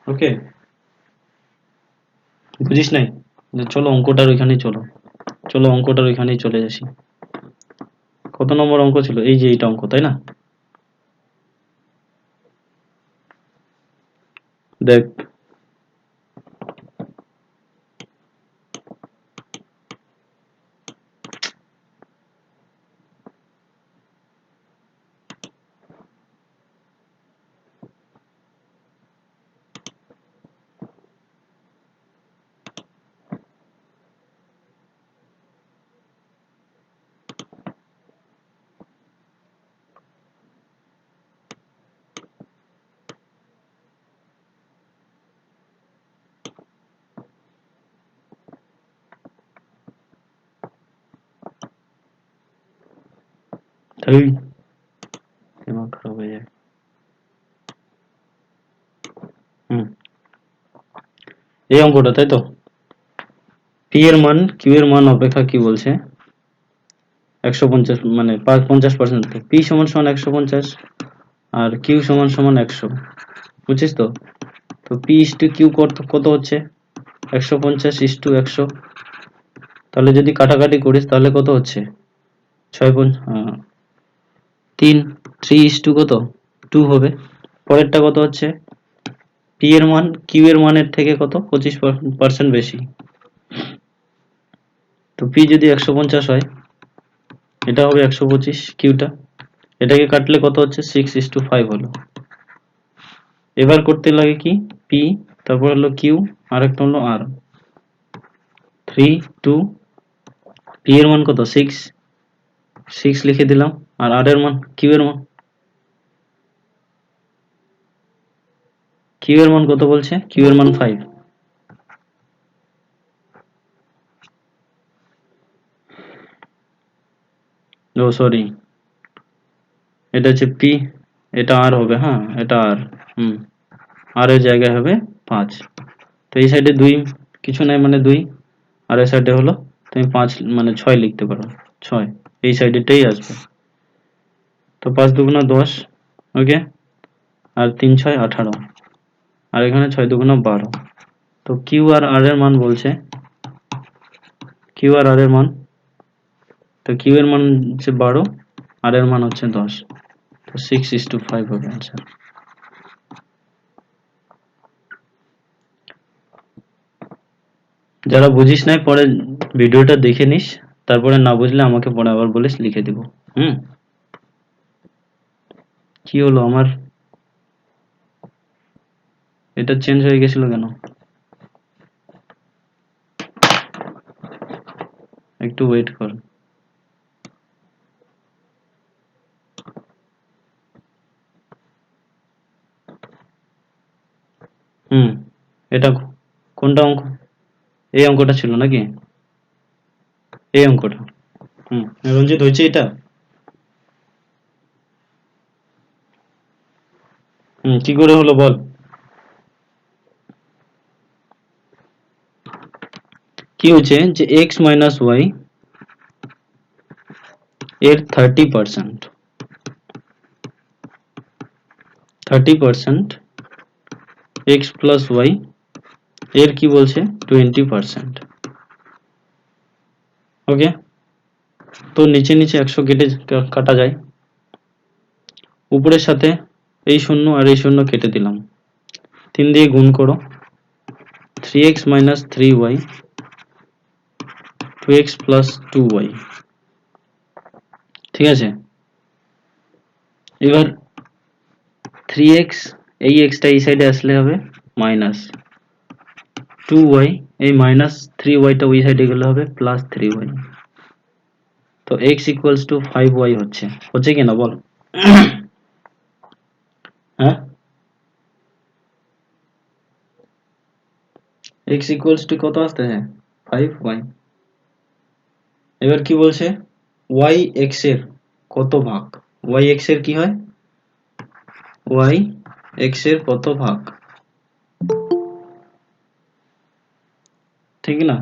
ওকে, বুঝিস নাই? চলো অঙ্কটার ওইখানেই চলো অঙ্কটার ওইখানেই চলে আসি। কত নম্বর অঙ্ক ছিল? এই যে এইটা অঙ্ক, তাই না? দেখ, এই দিমাগ খারাপ হয়ে যায়। এই অঙ্কটা, তাই তো? পি এর মান কিউ এর মান অপেক্ষা কি বলছে? 150, মানে 50%। পি সমান সমান 150 আর কিউ সমান সমান 100, বুঝছিস তো? তো পি ইস টু কিউ কত হচ্ছে? 150:100। তাহলে যদি কাটাকাটি করিস তাহলে কত হচ্ছে? 3 ইস টু কত? 2 হবে। পরেরটা কত হচ্ছে? পি এর মান কিউ এর মানের থেকে কত? 25% বেশি। তো পি যদি 150 হয়, এটা হবে 125 কিউটা। এটাকে কাটলে কত হচ্ছে? 6:5 হলো। এবার করতে লাগে কি? পি, তারপর হলো কিউ, আর একটা হলো আর। 3 2, পি এর মান কত? 6 লিখে দিলাম। আর আর এর মান, কিউ এর মান কত বলছে? কিউ এর মান 5। ও সরি, এটা হচ্ছে পি, এটা আর হবে, হ্যাঁ এটা আর। আর এর জায়গায় হবে 5। তো এই সাইডে 2 কিছু নাই, মানে 2, আর এই সাইডে হলো তুমি 5, মানে 6 লিখতে পারো। 6 এই সাইডেটাই আসবে। তো 5 দুগুণা 10, ওকে, আর 3 6 18, আর এখানে 6 দুগুণা 12। তো কিউ আর আর এর মান বলছে, কিউ আর আর এর মান, তো কিউ এর মান হচ্ছে 12, আর এর মান হচ্ছে 10। তো 6:5 হবে অ্যান্সার। যারা বুঝিস নাই পরে ভিডিওটা দেখে নিস, তারপরে না বুঝলে আমাকে পরে আবার বলিস, লিখে দিব। হুম। কি হলো আমার? এটা চেঞ্জ হয়ে গেছিল কেন? একটু ওয়েট কর। হুম, এটা কোনটা অঙ্ক? এই অঙ্কটা ছিল নাকি? এই অঙ্কটা। রঞ্জিত, হয়েছে এটা? কি করে হলো বল? কি হচ্ছে যে এক্স মাইনাস ওয়াই এর 30%, 30% এক্স প্লাস ওয়াই এর কি বলছে? 20%। ওকে, তো নিচে নিচে 100 কেটে কাটা যায়। উপরের সাথে এই শূন্য আর এই শূন্য কেটে দিলাম। 3 দিয়ে গুণ করো। 3x minus 3y, 2x plus 2y। ঠিক আছে, এবার 3x, এই এক্সটা এই সাইডে আসলে হবে মাইনাস 2y, এই মাইনাস 3yটা ওই সাইডে গেলে হবে প্লাস 3y। তো x ইকুয়ালস টু 5y হচ্ছে কিনা বল? হ্যাঁ, x ইকুয়ালস টু কত আসতেছে? 5y। এবার কি বলছে? y x এর কত ভাগ? y x এর কি হয়? y x এর কত ভাগ? ঠিক না?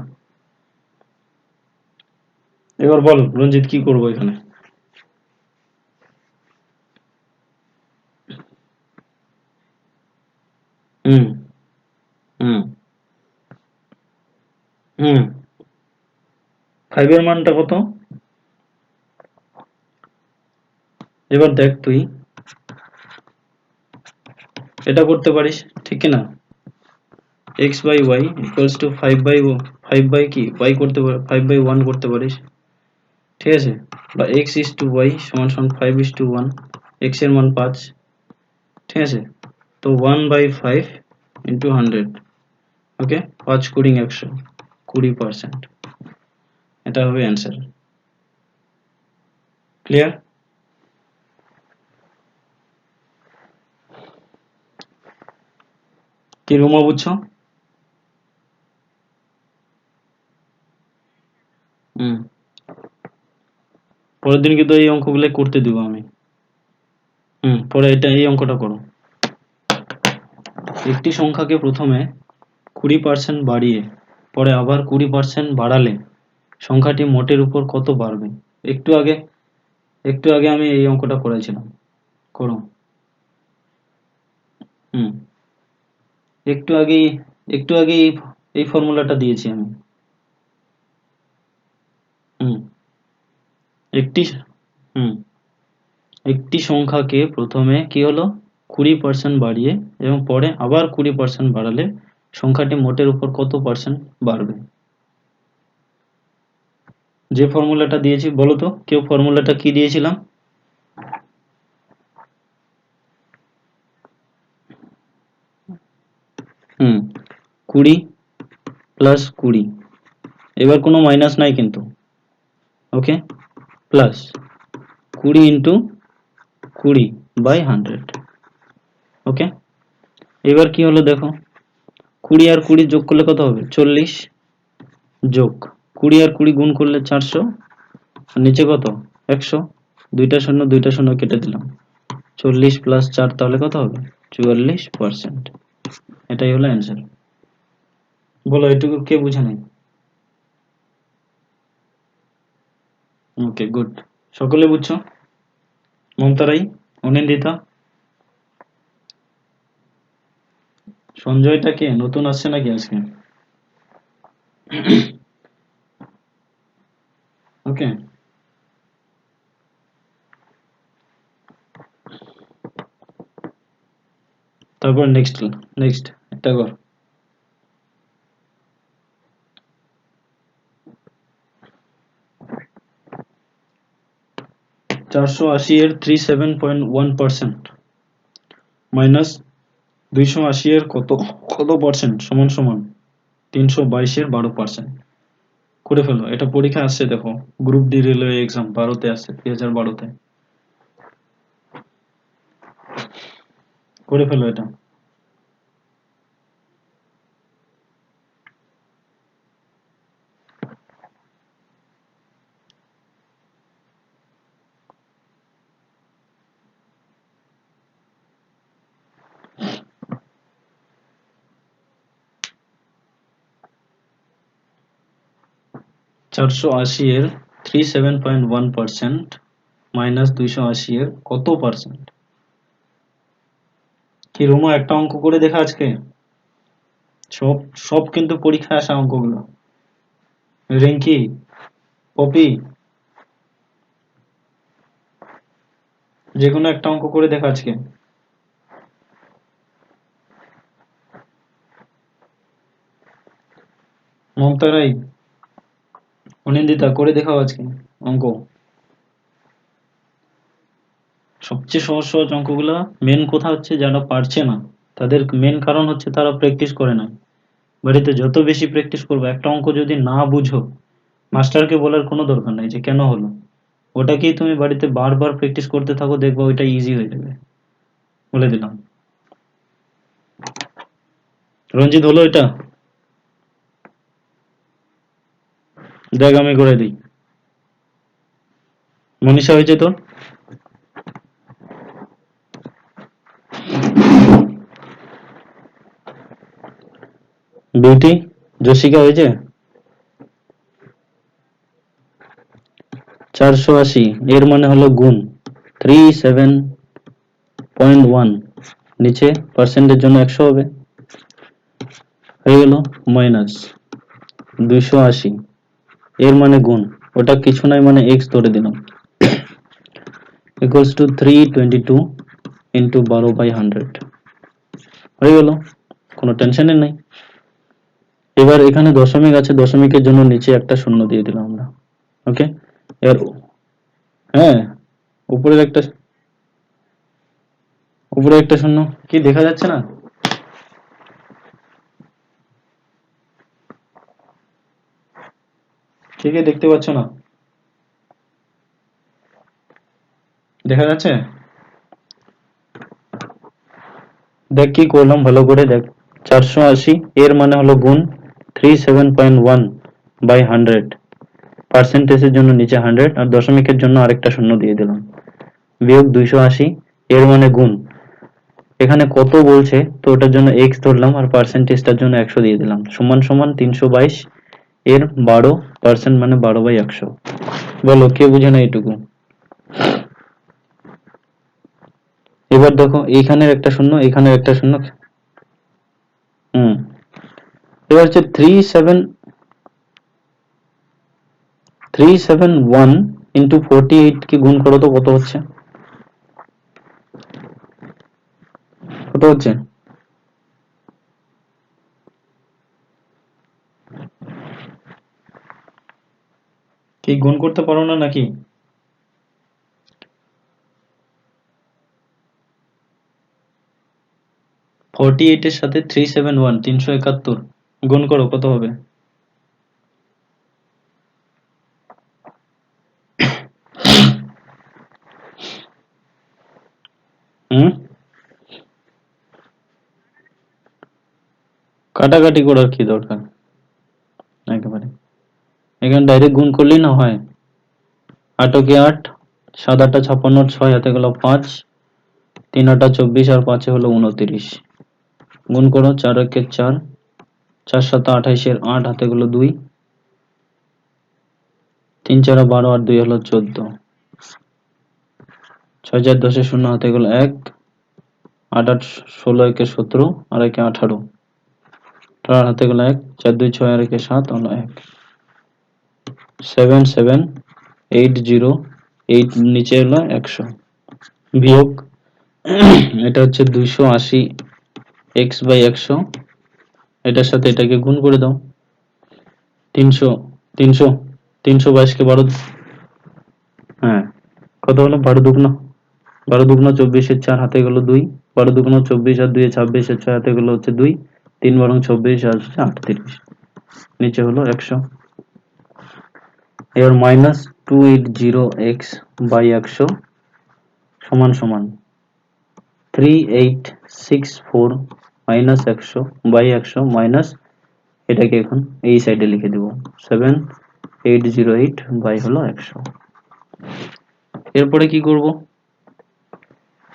এবার বল রঞ্জিত কি করবো এখানে? হুম হুম হুম 5 এর মানটা কত? এবার দেখ তুই এটা করতে পারিস ঠিক কি না? x by y equals to 5 by 5 by কি y করতে পার 5 by 1 করতে পারিস ঠিক আছে, বা x is to y সমান সমান 5 is to 1, x এর মান 5 ঠিক আছে, তো 1 by 5 into 100 ওকে 5 কুড়ি 100 20%, এটা হবে অ্যান্সার। ক্লিয়ার? কি রুমা বুঝছো? হুম পরের দিন কিন্তু এই অঙ্কগুলো করতে দিব আমি। পরে এটা এই অঙ্কটা করো। একটি সংখ্যাকে প্রথমে 20% বাড়িয়ে পরে আবার 20% বাড়ালে সংখ্যাটি মোটের উপর কত বাড়বে? একটু আগে আমি এই অঙ্কটা করেছিলাম, করো। হুম একটু আগেই এই ফর্মুলাটা দিয়েছি আমি। হুম একটি হুম একটি সংখ্যাকে প্রথমে কি হলো 20% বাড়িয়ে এবং পরে আবার 20% বাড়ালে সংখ্যাটি মোটের উপর কত পার্সেন্ট বাড়বে? যে ফর্মুলাটা দিয়েছি বলো তো, কেউ ফর্মুলাটা কি দিয়েছিলাম? 20 প্লাস 20, এবার কোনো মাইনাস নাই কিন্তু, ওকে, প্লাস 20 ইন্টু 20 বাই 100, ওকে। এবার কি হলো দেখো, 20 আর 20 যোগ করলে কত হবে? 40 যোগ 20 আর 20 গুণ করলে 400, আর নিচে কত? 100, দুইটা শূন্য কেটে দিলাম, 40 প্লাস 4 তাহলে কত হবে? 44%, এটাই হলো অ্যান্সার। বলো এটুকু কে বুঝে নাই? ওকে গুড, সকলে বুঝছো? মমতা রাই, অনিন্দিতা, সঞ্জয়টা কে নতুন আসছে নাকি আজকে? ওকে তারপর নেক্সট একটা কর। 480 এর 37.1% মাইনাস 280 এর কত কত পার্সেন্ট সমান সমান 322 এর 12%। করে ফেলো, এটা পরীক্ষা আসছে দেখো, গ্রুপ ডি রেলওয়ে এক্সাম 12তে আসছে, 2012তে। করে ফেলো এটা। চারশো আশি এর 37.1% মাইনাস 280 এর কত পার্সেন্ট? কি রুমা একটা অঙ্ক করে দেখা আজকে? সব সব কিন্তু পরীক্ষায় আসা অঙ্কগুলো। রিঙ্কি, পপি, যে কোনো একটা অঙ্ক করে দেখা আজকে। মমতা রাই, অনিন্দিতা করে দেখাও আজকে অঙ্ক। সবচেয়ে সহজ সহজ অঙ্কগুলা মেন কথা হচ্ছে যারা পারছে না তাদের মেন কারণ হচ্ছে তারা প্র্যাকটিস করে না। বাড়িতে যত বেশি প্র্যাকটিস করবে, একটা অঙ্ক যদি না বুঝো মাস্টারকে বলার কোনো দরকার নাই যে কেন হলো, ওটাকেই তুমি বাড়িতে বারবার প্র্যাকটিস করতে থাকো, দেখবে ওইটা ইজি হয়ে যাবে, বলে দিলাম। রঞ্জিত হলো এটা? দেখ আমি করে দিই। মনীষা হয়েছে তোর? বিউটি, জসিকা হয়েছে? 480 এর মানে হলো গুণ 37.1 নিচে পার্সেন্টের জন্য 100 হবে, হয়ে গেল মাইনাস 280 এর মানে গুণ ওটা কিছু নাই মানে x ধরে দিলাম equals to 322 into 12/100 হয়ে গেল, কোনো টেনশনই নাই। এবার এখানে দশমিক আছে, দশমিকের জন্য নিচে একটা শূন্য দিয়ে দিলাম আমরা। ওকে, এবার হ্যাঁ উপরে একটা শূন্য কি দেখা যাচ্ছে না? ঠিক আছে, দেখতে পাচ্ছ না? দেখা যাচ্ছে? দেখ কি করলাম ভালো করে দেখ, 480 এর মানে হলো গুণ 37.1/100, পার্সেন্টেজের জন্য নিচে 100 আর দশমিকের জন্য আরেকটা শূন্য দিয়ে দিলাম, বিয়োগ 280 এর মানে গুণ এখানে কত বলছে তো ওটার জন্য x ধরলাম আর পার্সেন্টেজটার জন্য 100 দিয়ে দিলাম, সমান সমান 322 এর 12% মানে 12/100। বলো কে বুঝে না এইটুকু? এবার দেখো এইখানের একটা শূন্য, এইখানের একটা শূন্য। এবার হচ্ছে 371 into 48 কে গুণ করো তো কত হচ্ছে? কত হচ্ছে? কি গুণ করতে পারো না নাকি? ফর্টি এইটের সাথে 371 371 গুণ করো কত হবে? কাটাকাটি করার কি দরকার, একেবারে এখানে ডাইরেক্ট গুণ করলেই না হয়। 8 কে 8, 7 8 56, 6 হাতে গেল 5, 3 8 24 আর 5 হলো 29, গুণ করো 4 1 4, 4 7 28 এর 8 হাতে গেল 2, 3 4 12 আর 2 হলো 14, 6 4 10 এর 0 হাতে গেল 1, 8 8 16 1 17 আর 1 18, 18 হাতে গেল 1, 4 2 6 আর 1 7 হলো 1, 7 7 8 0 8 নিচে হলো 100, বিয়োগ এটা হচ্ছে 280 x/100, এটার সাথে এটাকে গুণ করে দাও, 300 300 322 কে 12, হ্যাঁ কত হলো 12 দুগুণ 24 এর 4 হাতে গেল 2, 12 দুগুণ 24 আর 2 এ 26 এর 6 হাতে গেল হচ্ছে 2, 3 বারং 24 আর 38, নিচে হলো 100। এবার মাইনাস 280x/100 সমান সমান 3864 মাইনাস 100/100 মাইনাস এটাকে এখন এই সাইডে লিখে দেব 7808 বাই হলো 100। এরপরে কি করব?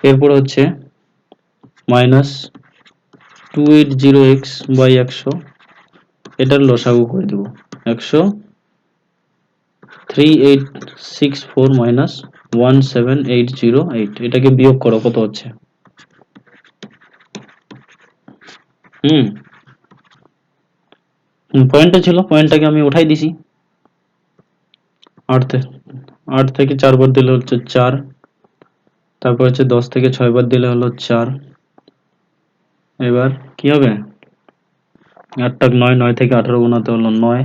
এরপরে হচ্ছে মাইনাস 280x/100 এটার লসাগু করে দেব 100, 3864 মাইনাস 17808, এটাকে বিয়োগ করো কত হচ্ছে? পয়েন্টটা ছিল, পয়েন্টটাকে আমি উঠাই দিছি, 8 থেকে 4 বার দিলে হচ্ছে 4, তারপর হচ্ছে 10 থেকে 6 বার দিলে হলো 4, এবার কি হবে 8 টাক 9, 9 থেকে 18 গুণাতে হলো 9,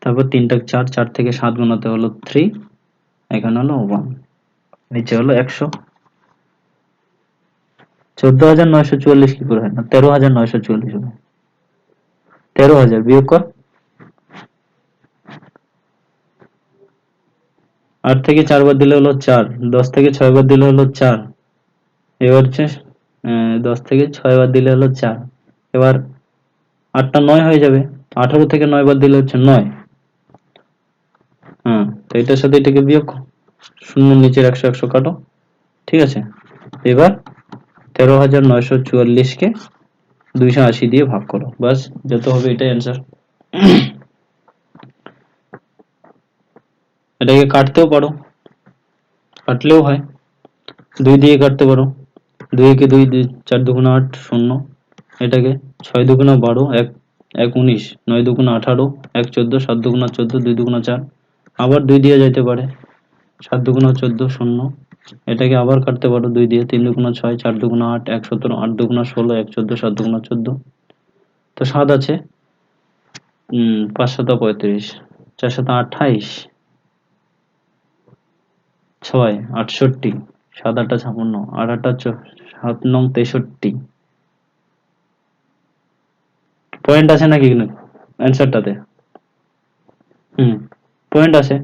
তারপর 3 টাক 4, 4 থেকে 7 গুণাতে হলো 3, এখানে হলো 1, নিচে হলো 100। 14,944 কি করে হয় না 13,944 হবে, 13,000 বিয়োগ কর, 8 থেকে 4 বার দিলে হলো 4, 10 থেকে 6 বার দিলে হলো 4, এবার হচ্ছে 10 থেকে 6 বার দিলে হলো 4, এবার 8টা 9 হয়ে যাবে, 18 থেকে 9 বার দিলে হচ্ছে 9, তো এটার সাথে এটাকে বিয়োগ, শূন্য নিচের 100 100 কাটো, ঠিক আছে। এবার 13,944 কে 280 দিয়ে ভাগ করো, বাস যত হবে এটাই অ্যান্সার। এটাকে কাটতেও পারো, কাটলেও হয়, 2 দিয়ে কাটতে পারো, 2 একে 2, 4 দুগুণা 8 শূন্য, এটাকে 6 দুগুণা 12, 1 1 19, 9 দুগুণা 18, 1 14, 7 দুগুণা 14, 2 দুগুণা 4, আবার 2 দিয়ে যাইতে পারে, 7 দুগুণা 14 শূন্য, এটাকে আবার কাটতে পারো 2 দিয়ে, 3 দুগুণা 6, 4 দুগুণা 8, 1 17, 8 দুগুণা 16, 1 14, 7 দুগুণা 14, তো 7 আছে, 5 7 35, 4 7 28, 6 68, 7 8 56, 8 8 7 9 63, পয়েন্ট আছে নাকি অ্যান্সারটাতে? পয়েন্ট আছে,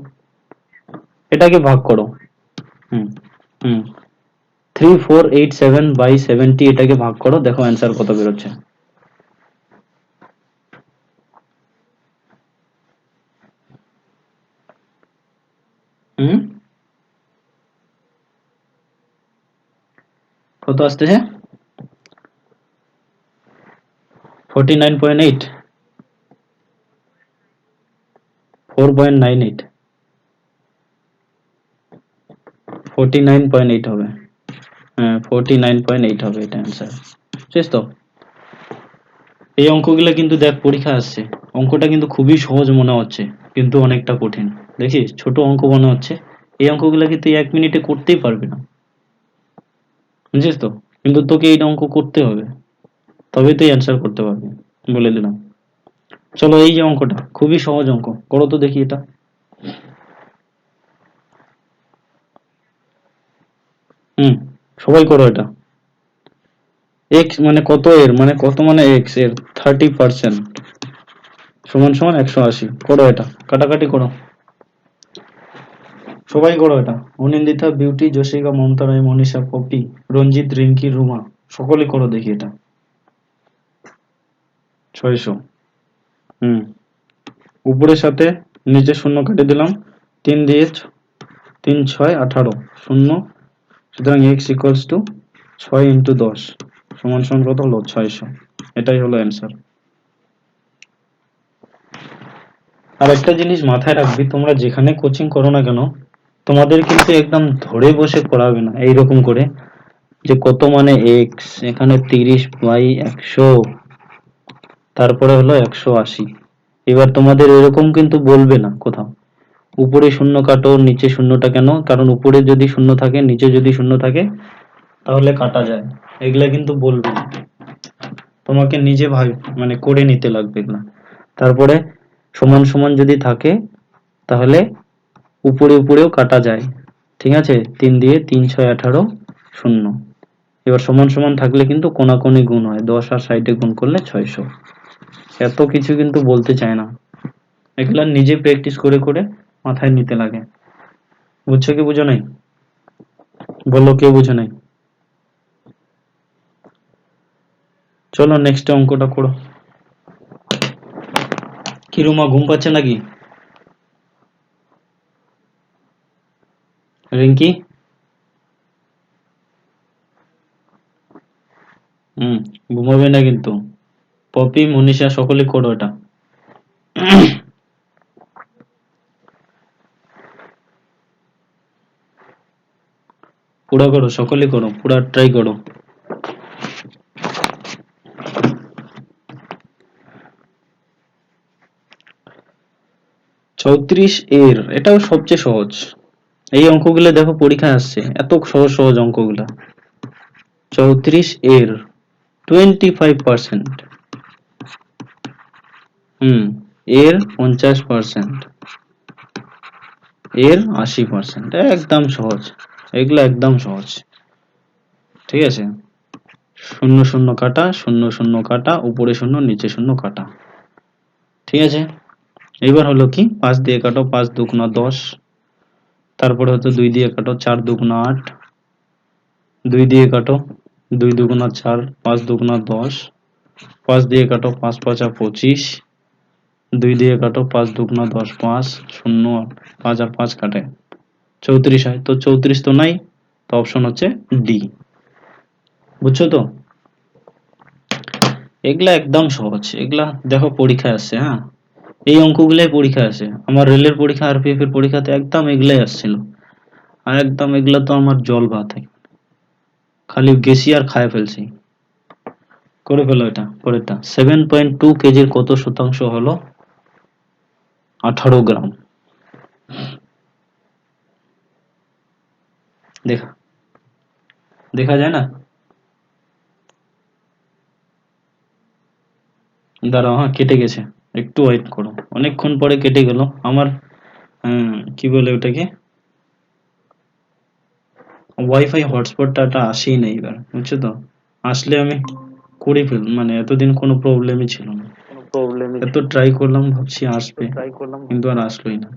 এটাকে ভাগ করো। হুম হুম 3487/70, এটাকে ভাগ করো, দেখো অ্যান্সার কত বেরোচ্ছে। হুম কত আসতেছে? 49.8, 4.98, 49.8 হবে। হ্যাঁ 49.8 হবে এটা অ্যান্সার, বুঝছিস তো? এই অঙ্কগুলো কিন্তু দেখ পরীক্ষা আসছে, অঙ্কটা কিন্তু খুবই সহজ মনে হচ্ছে, কিন্তু অনেকটা কঠিন। দেখিস ছোট অঙ্ক মনে হচ্ছে, এই অঙ্কগুলো কিন্তু 1 মিনিটে করতেই পারবি না, বুঝছিস তো? কিন্তু তোকে এই অঙ্ক করতে হবে, তবে তুই অ্যান্সার করতে পারবি, বলে দিলাম। চলো এই যে অঙ্কটা খুবই সহজ অঙ্ক, করো তো দেখি এটা। হুম সবাই করো এটা। এক্স মানে কত, এর মানে কত, মানে এক্স এর 30% সমান সমান 180, করো এটা, কাটাকাটি করো, সবাই করো এটা। অনিন্দিতা, বিউটি, জশিকা, মমতা রায়, মনীষা, পপি, রঞ্জিত, রিঙ্কি, রুমা, সকলে করো দেখি এটা। 600। হুম উপরের সাথে নিচে শূন্য কেটে দিলাম, 3 দিয়ে 3 6 18 শূন্য, সুতরাং এক্স ইকুয়ালস টু 6 ইন্টু 10 সমান সমান কত হলো? 600, এটাই হলো অ্যান্সার। আর একটা জিনিস মাথায় রাখবি, তোমরা যেখানে কোচিং করো না কেন, তোমাদের কিন্তু একদম ধরে বসে পড়াবে না এইরকম করে, যে কত মানে এক্স, এখানে 30/100, তারপরে হলো 180। এবার তোমাদের এরকম কিন্তু বলবে না কোথাও, উপরে শূন্য কাটো নিচে শূন্যটা কেন, কারণ উপরে যদি শূন্য থাকে নিচে যদি শূন্য থাকে তাহলে কাটা যায়, এগুলা কিন্তু বলবে না, তোমাকে নিজে ভাই মানে করে নিতে লাগবে এগুলা। তারপরে সমান সমান যদি থাকে তাহলে উপরে উপরেও কাটা যায়, ঠিক আছে? 3 দিয়ে 3 6 18 শূন্য, এবার সমান সমান থাকলে কিন্তু কোনাকুনি গুণ হয়, 10 আর 60 গুণ করলে 600। এত কিছু কিন্তু বলতে চায় না, এগুলা নিজে প্র্যাকটিস করে করে মাথায় নিতে লাগে। বুঝছো কি বুঝো নাই? বললো কেউ বুঝে নাই? চলো নেক্সট অঙ্কটা করো। কি রুমা ঘুম পাচ্ছে নাকি? রিঙ্কি? হুম ঘুমাবে না কিন্তু। পপি, মনীষা, সকলে করো এটা। পুরা করো, সকলে করো, পুরা ট্রাই করো। 34 এর এটাও সবচেয়ে সহজ, এই অঙ্কগুলো দেখো পরীক্ষায় আসছে, এত সহজ সহজ অঙ্কগুলা। 34 এর 25%, এর 50%, এর 80%, একদম সহজ, এগুলো একদম সহজ, ঠিক আছে? শূন্য শূন্য কাটা, শূন্য শূন্য কাটা, উপরে শূন্য নিচে শূন্য কাটা, ঠিক আছে? এবার হলো কি 5 দিয়ে কাটো, 5 দুগুণা 10, তারপরে হচ্ছে 2 দিয়ে কাটো, 4 দুগুণা 8, 2 দিয়ে কাটো, 2 দুগুণা 4, 5 দুগুণা 10, 5 দিয়ে কাটো, 5 পাঁচা 25, 2 দিয়ে কাটো, 5 দুগুণা 10 5 শূন্য, 5 আর 5 কাটে 34 হয়, তো 34 তো নাই, তো অপশন হচ্ছে ডি। বুঝছো তো? এগুলা একদম সহজ, এগুলা দেখো পরীক্ষায় আসছে, হ্যাঁ, এই অঙ্কগুলাই পরীক্ষা আসে আমার, রেলের পরীক্ষা আরপিএফ এর পরীক্ষাতে একদম এগুলাই আসছিল। আর একদম এগুলা তো আমার জল ভাত, খালি গেছি আর খায় ফেলছি। করে ফেলো এটা পরেরটা। 7.2 কেজির কত শতাংশ হলো 18 গ্রাম? দেখা দেখা যায় না? দাঁড়াও, হ্যাঁ কেটে গেছে, একটু ওয়েট করো, অনেকক্ষণ পরে কেটে গেল আমার। কি বলে ওটাকে, ওয়াইফাই হটস্পটটা আসেই না এবার, বুঝছো তো? আসলে আমি করে মানে এতদিন কোনো প্রবলেমই ছিল না, এত ট্রাই করলাম ভাবছি আসবে, কিন্তু আর আসলোই না।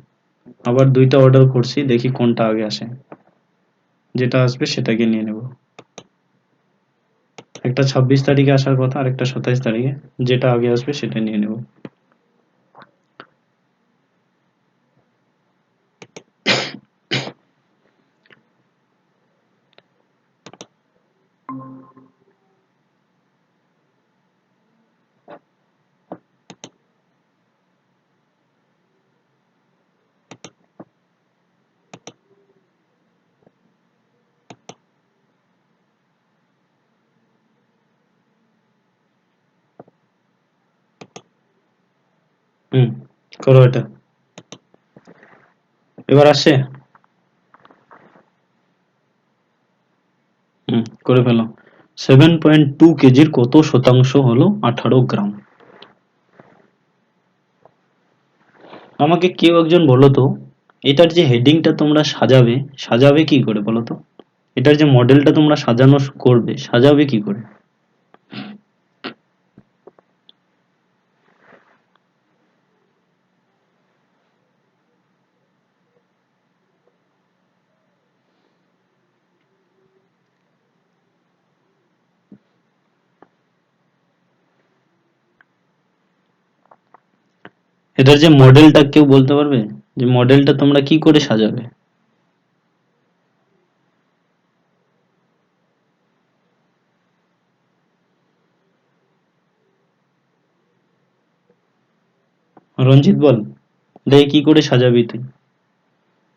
আবার দুইটা অর্ডার করছি, দেখি কোনটা আগে আসে, যেটা আসবে সেটাকে নিয়ে নেব। একটা 26 তারিখে আসার কথা, আর একটা 27 তারিখে, যেটা আগে আসবে সেটা নিয়ে নেব। হুম, করো এটা, এবার আসে। করে ফেলো। 7.2 কেজির কত শতাংশ হলো 18 গ্রাম? আমাকে কেউ একজন বলো তো, এটার যে হেডিংটা তোমরা সাজাবে, সাজাবে কি করে বলো তো? এটার যে মডেলটা তোমরা সাজানো করবে, সাজাবে কি করে? এটার যে মডেলটা কেউ বলতে পারবে, যে মডেলটা তোমরা কি করে সাজাবে? রঞ্জিত বল, দেখি কি করে সাজাবি তুই।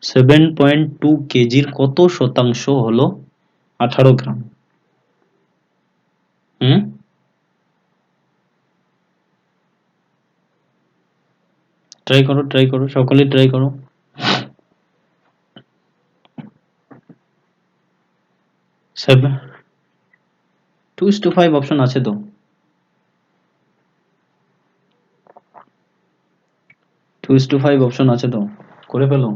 7.2 কেজির কত শতাংশ হলো 18 গ্রাম? হুম, ট্রাই করো, সকলে ট্রাই করো। 2:5 অপশন আছে তো, 2:5 অপশন আছে তো, করে ফেলো,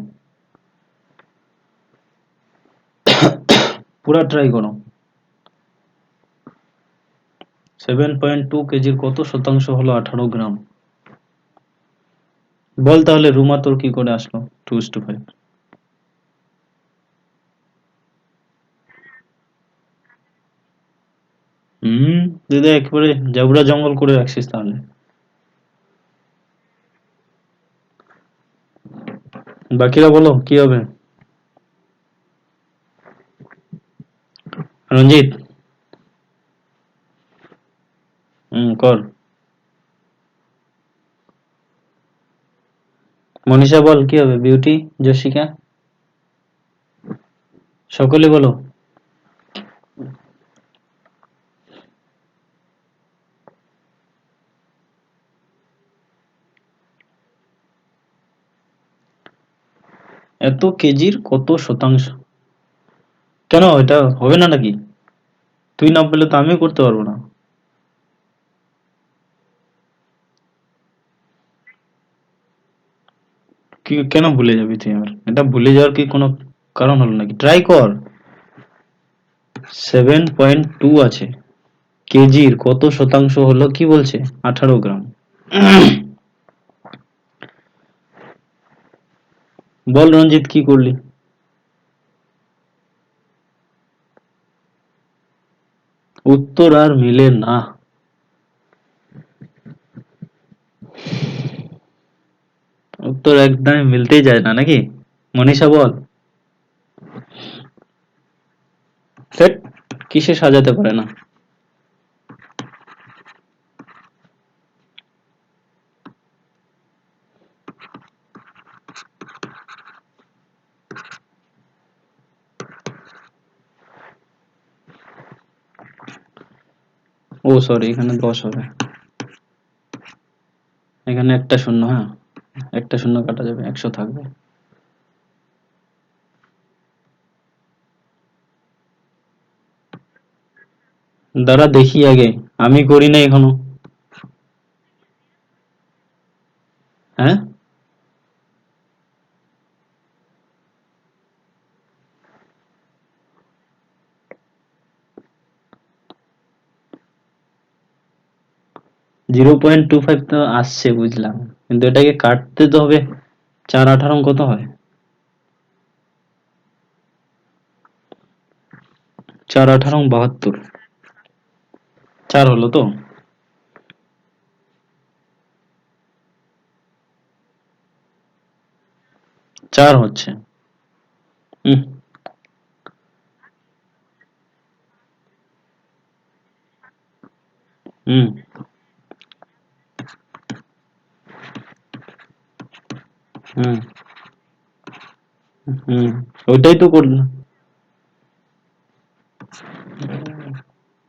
পুরা ট্রাই করো। 7.2 কেজির কত শতাংশ হলো 18 গ্রাম? বল তাহলে, রুমা তোর কি করে আসলো 2:5? দিদি একেবারে জাবরা জঙ্গল করে রাখছিস তাহলে। বাকিরা বলো কি হবে। রঞ্জিত, কর। মনীষা বল কি হবে, বিউটি, জশিকা, সকলে বলো। এত কেজির কত শতাংশ, কেন এটা হবে না নাকি? তুই না বললে তো আমিও করতে পারবো না। কি কেন ভুলে যাবি তুই? আমার এটা ভুলে যাওয়ার কি কোনো কারণ হলো নাকি? ট্রাই কর। 7.2 আছে, কেজির কত শতাংশ হলো কি বলছে? 18 গ্রাম। বল রঞ্জিত কি করলি? উত্তর আর মিলে না। উত্তর একদমই মিলতেই যায় না নাকি? মনীষা বল। সেট, কিসে সাজাতে পারে না? ও সরি, এখানে 10 হবে, এখানে একটা শূন্য। হ্যাঁ, একটা শূন্য কাটা যাবে, 100 থাকবে। দাঁড়া দেখি আগে, আমি করি না এখনো। হ্যাঁ, 0.25 তো আসছে বুঝলাম, কিন্তু এটাকে কাটতে তো হবে। 4 18 কত হয়? 4 18 72। 4 হলো তো? 4 হচ্ছে। হুম হুম হুম হুম, ওইটাই তো করলাম।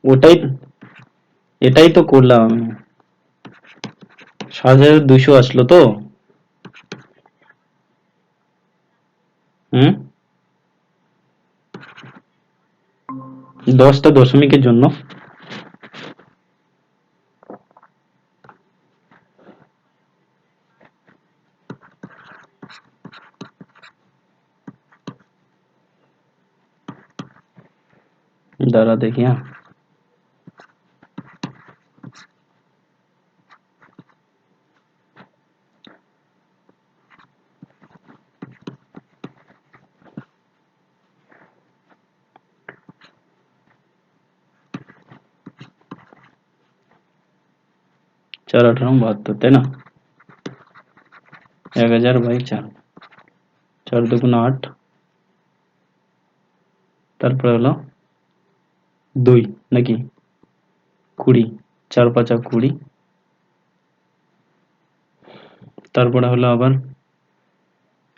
ওটাই, এটাই তো করলাম আমি। 7200 আসলো তো? হুম, 10টা দশমিকের জন্য। দাঁড়া দেখি, হ্যাঁ। 4 18 72, তাই না? 1000/4, 4 2 8, তারপরে হলো 2 নাকি 20, 4 5 20, তারপরে হলো আবার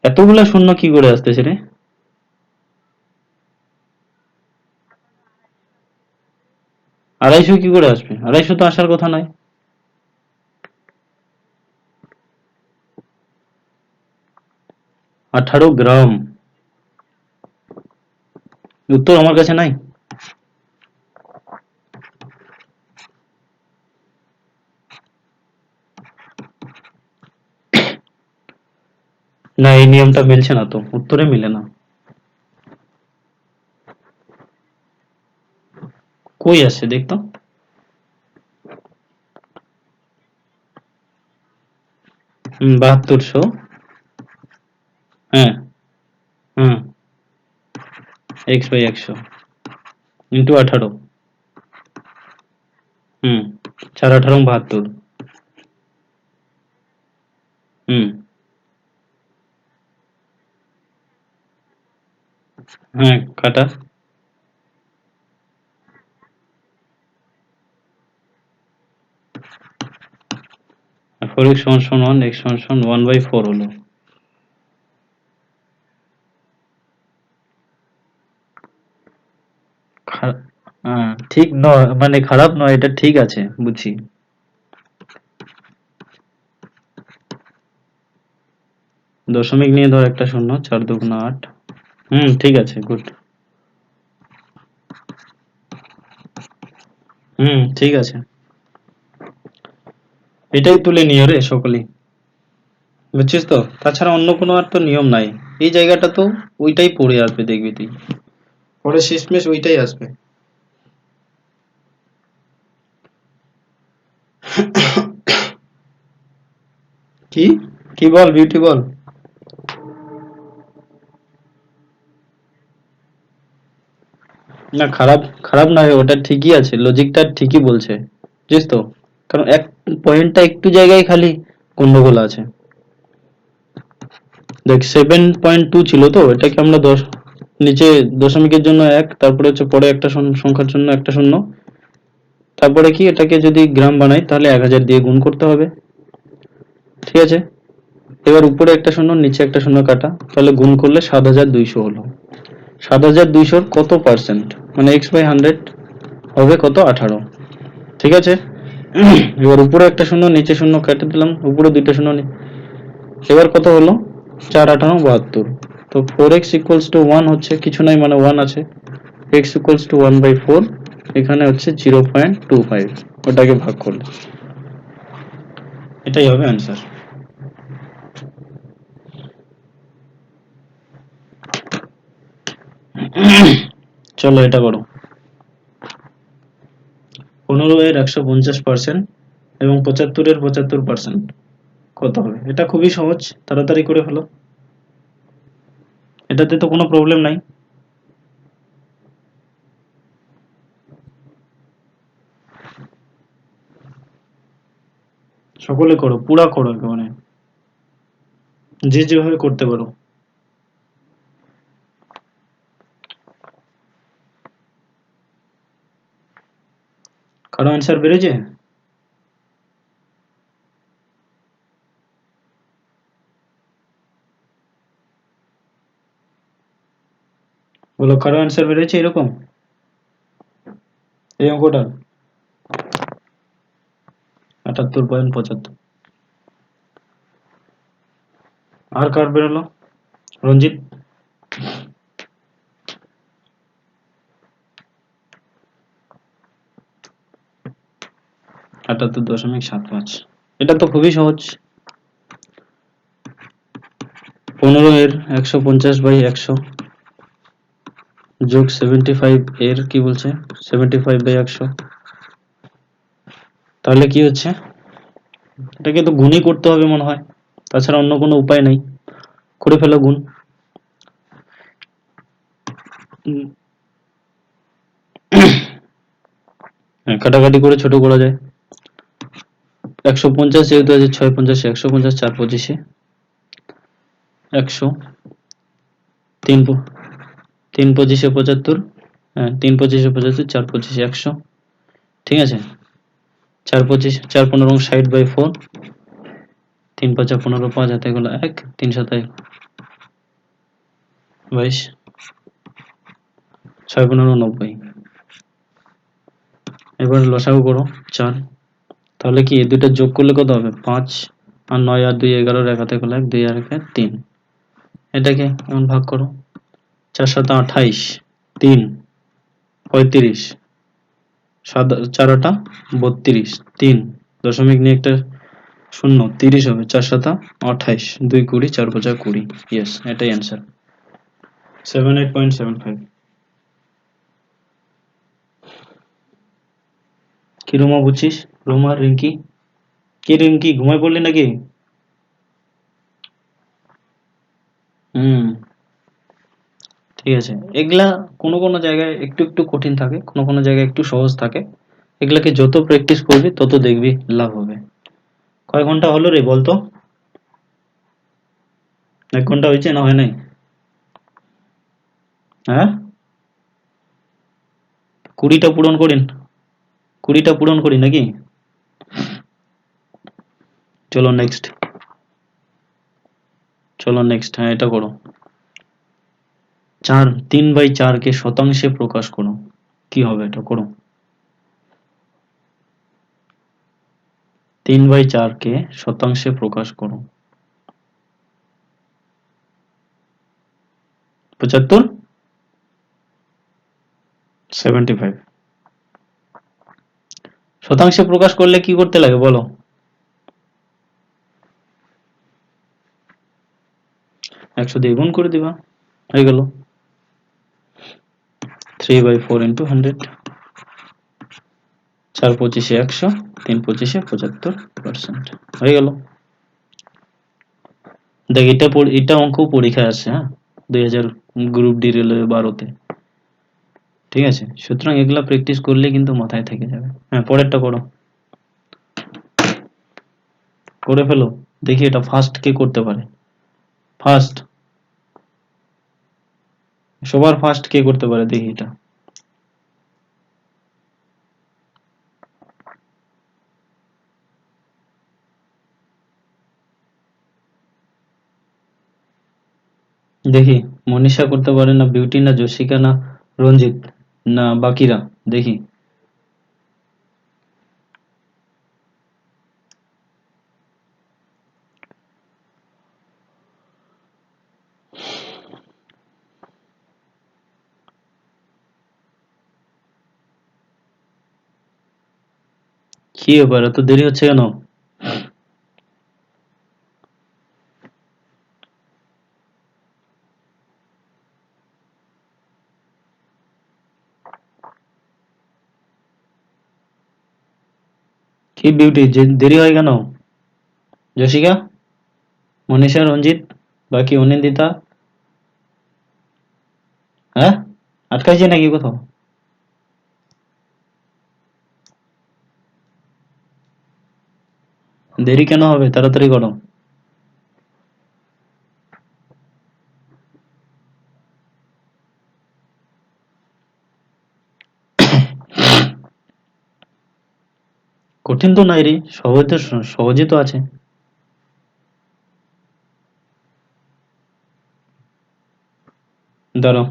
এতগুলা শূন্য কি করে আসতেছে রে? 250 কি করে আসবে? 250 তো আসার কথা নয়। 18 গ্রাম। উত্তর আমার কাছে নাই। না, এই নিয়মটা মিলছে না তো, উত্তরে মিলে না। কই আসছে দেখতো? 7200। হ্যাঁ। হুম। x/100 into 18। হুম, 4 18 72। হুম। হ্যাঁ, কাটা। 4x = 1, x = 1/4 হলো। হ্যাঁ, ঠিক নয় মানে খারাপ নয়, এটা ঠিক আছে, বুঝছি। দশমিক নিয়ে ধর একটা শূন্য, 4 2 8। হুম, ঠিক আছে, গুড। হুম, ঠিক আছে। এটাই তুলে নিও রে সকলেই। বুঝছিস তো? তাছাড়া অন্য কোনো আর তো নিয়ম নাই। এই জায়গাটা তো ওইটাই পড়ে আসবে দেখবি তুই। পরে শেষমেশ ওইটাই আসবে। কি? কি বল বিউটি বল। না, খারাপ খারাপ নয়, ওটা ঠিকই আছে, লজিকটা ঠিকই বলছে, বুঝছিস তো? কারণ এক পয়েন্টটা একটু জায়গায় খালি গন্ডগোল আছে। দেখ 7.2 ছিল তো, এটাকে আমরা নিচে দশমিকের জন্য 1, তারপরে হচ্ছে পরে একটা সংখ্যার জন্য একটা শূন্য, তারপরে কি এটাকে যদি গ্রাম বানাই তাহলে 1000 দিয়ে গুণ করতে হবে। ঠিক আছে, এবার উপরে একটা শূন্য নিচে একটা শূন্য কাটা, তাহলে গুণ করলে 7200 হলো। 7200 কত পার্সেন্ট, মানে x/100 হবে কত, 18। ঠিক আছে। এবার উপরে একটা শূন্য নিচে শূন্য কেটে দিলাম, উপরে দুইটা শূন্য এবার কত হলো 4×8=72। তো 4x = 1 হচ্ছে কিছু নাই মানে 1 আছে, x = 1/4, এখানে হচ্ছে 0.25, ওটাকে ভাগ করলে এটাই হবে অ্যান্সার। চলো এটা করো। 15 এর 150% এবং 75-এর 75% কত হবে? এটা খুবই সহজ, তাড়াতাড়ি করে ফেলো, এটাতে তো কোনো প্রবলেম নাই। সকলে করো, পুরা করো একেবারে, যে যেভাবে করতে পারো। কারো অ্যান্সার বেরোছে? বলো, কারো অ্যান্সার বেরোচ্ছে এরকম এই অঙ্কটা? 78.75। আর কার বেরোলো? রঞ্জিত? 78.75। এটা তো খুবই সহজ। 15-এর 150/100 যোগ 75 এর কি বলছে 75/100, তাহলে কি হচ্ছে? এটাকে তো গুণই করতে হবে মনে হয়, তাছাড়া অন্য কোনো উপায় নেই। করে ফেলো গুণ। কাটাকাটি করে ছোট করা যায়। 150 যেহেতু আছে 6×50 150, 4×25 100, 3×25 75, হ্যাঁ 3×25 75, 4×25 100, ঠিক আছে। 4×25 4×15 60/4, 3×5 15, 5 হাতে গোলা 1, 3×7 22, 6×15 90। এবার লসাগু করো 4, তাহলে কি এই দুটো যোগ করলে কত হবে? 5 আর 9 আর 2 11, 1 হাতে গোলা 1, 2 আর 1 3, এটাকে এমন ভাগ করো। 4×7 28, 3 35, 4×8 32, 3 দশমিক নিয়ে একটা শূন্য 30 হবে, 4×7 28, 2 20, 4×5 20। ইয়েস, এটাই অ্যান্সার 78.75। কি রুমা বুঝছিস? রুমা, রিঙ্কি? কি রিঙ্কি, ঘুমায় পড়লি নাকি? হুম, ঠিক আছে। এগুলা কোনো কোনো জায়গায় একটু একটু কঠিন থাকে, কোনো কোনো জায়গায় একটু সহজ থাকে। এগুলাকে যত প্র্যাকটিস করবি তত দেখবি লাভ হবে। কয় ঘন্টা হলো রে বলতো? 1 ঘন্টা হয়েছে না হয় নাই? হ্যাঁ, 20টা পূরণ করিন, 20টা পূরণ করি নাকি? চলো নেক্সট, চলো নেক্সট। হ্যাঁ, এটা করো। 3/4 কে শতাংশে প্রকাশ করো, কি হবে এটা করো। 3/4 কে শতাংশে প্রকাশ করো। 75, 75। শতাংশে প্রকাশ করলে কি করতে লাগে বলো? 100 দিয়ে গুণ করে দিবা, হয়ে গেল। 3/4 × 100, 4×25 100, 3×25 75%, হয়ে গেল। দেখ, এটা অঙ্ক পরীক্ষায় আসে, হ্যাঁ, 2000 গ্রুপ ডি রেলওয়ে 12-তে, ঠিক আছে। সুতরাং এগুলা প্র্যাকটিস করলে কিন্তু মাথায় থেকে যাবে। হ্যাঁ, পরেরটা করো, করে ফেলো। দেখি এটা ফার্স্ট কে করতে পারে। ফার্স্ট, সবার ফার্স্ট কে করতে পারে দেখি এটা। দেখি মনীষা করতে পারে না, বিউটি না, জসিকা না, রঞ্জিত না বাকিরা, দেখি। কি ব্যাপার, এত দেরি হচ্ছে কেন? কি বিউটি, দেরি হয় কেন? যশিকা, মনীষা, রঞ্জিত, বাকি অনিন্দিতা, হ্যাঁ আটকাইছে নাকি কোথাও? দেরি কেন হবে, তাড়াতাড়ি করো। কঠিন তো নাই রে, সহজ তো, সহজই তো আছে। দাঁড়াও,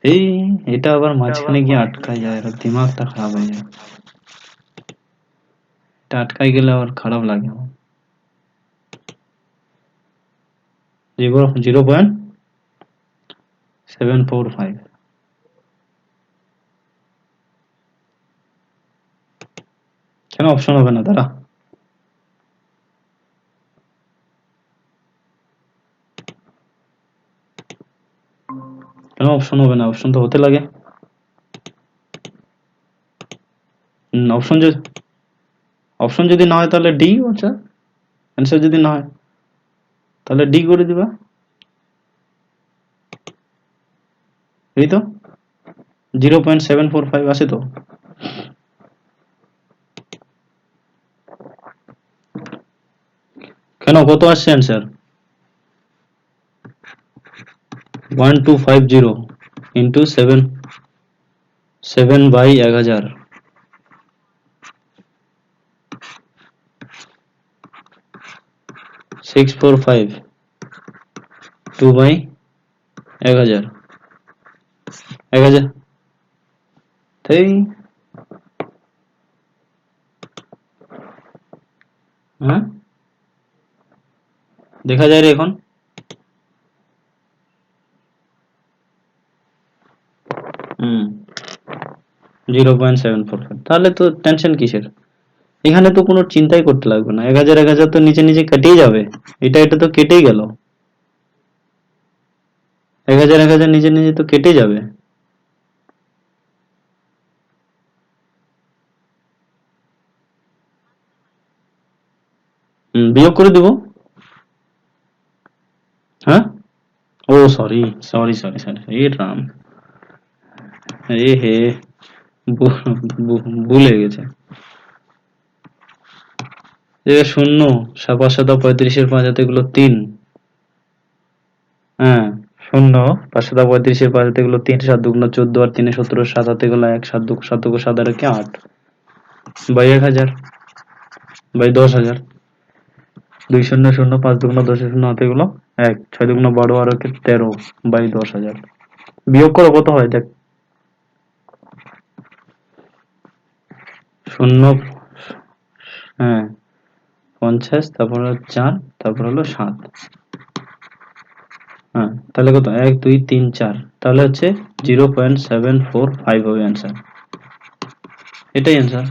এই এটা আবার মাঝখানে গিয়ে আটকাই যায়, আর দিমাগটা খারাপ হয়ে যায়। এটা আটকাই গেলে আবার খারাপ লাগে আমার। 0.745। কেন অপশন হবে না, দাঁড়া। কেন অপশন হবে না, অপশন তো হতে লাগে। অপশন যদি, অপশন যদি না হয় তাহলে ডি। আচ্ছা, অ্যান্সার যদি না হয় তাহলে ডি করে দিবা। এই তো 0.745 আছে তো। কেন, কত আসছে অ্যান্সার? 1250 into 7 by 1000, 645, 2 by 1000, 1000। তাই হ্যাঁ, দেখা যায় রে এখন। হুম, 0.745, তাহলে তো টেনশন কিসের? এখানে তো কোনো চিন্তাই করতে লাগবে না, 1000 1000 তো নিচে নিচে কেটেই যাবে। এটা তো কেটেই গেল, 1000 1000 নিজে নিজে তো কেটে যাবে। বিয়োগ করে দিব। হ্যাঁ, ও সরি সরি সরি সরি, এ রাম, এ হে, ভুল হয়ে গেছে। শূন্য, 5 7 35 হাতে গুলো 3। হ্যাঁ, শূন্য, 5 7 35 হাতে গুলো 3, 7 2 14, আর 3 17, 7 হাতে গুলো 1, 7 2 7 7 আর 8, বাই 1000, বাই 10,000। 2 শূন্য শূন্য, 5 2 10, শূন্য হাতে গুলো 1, 6 2 12 আর 13, বাই 10,000। বিয়োগ করো কত হয় দেখ। শূন্য, হ্যাঁ 50, তারপর হলো 4, তারপর হলো 7। হ্যাঁ, তাহলে কত, 1 2 3 4, তাহলে হচ্ছে 0.745 হবে অ্যান্সার। এটাই অ্যান্সার।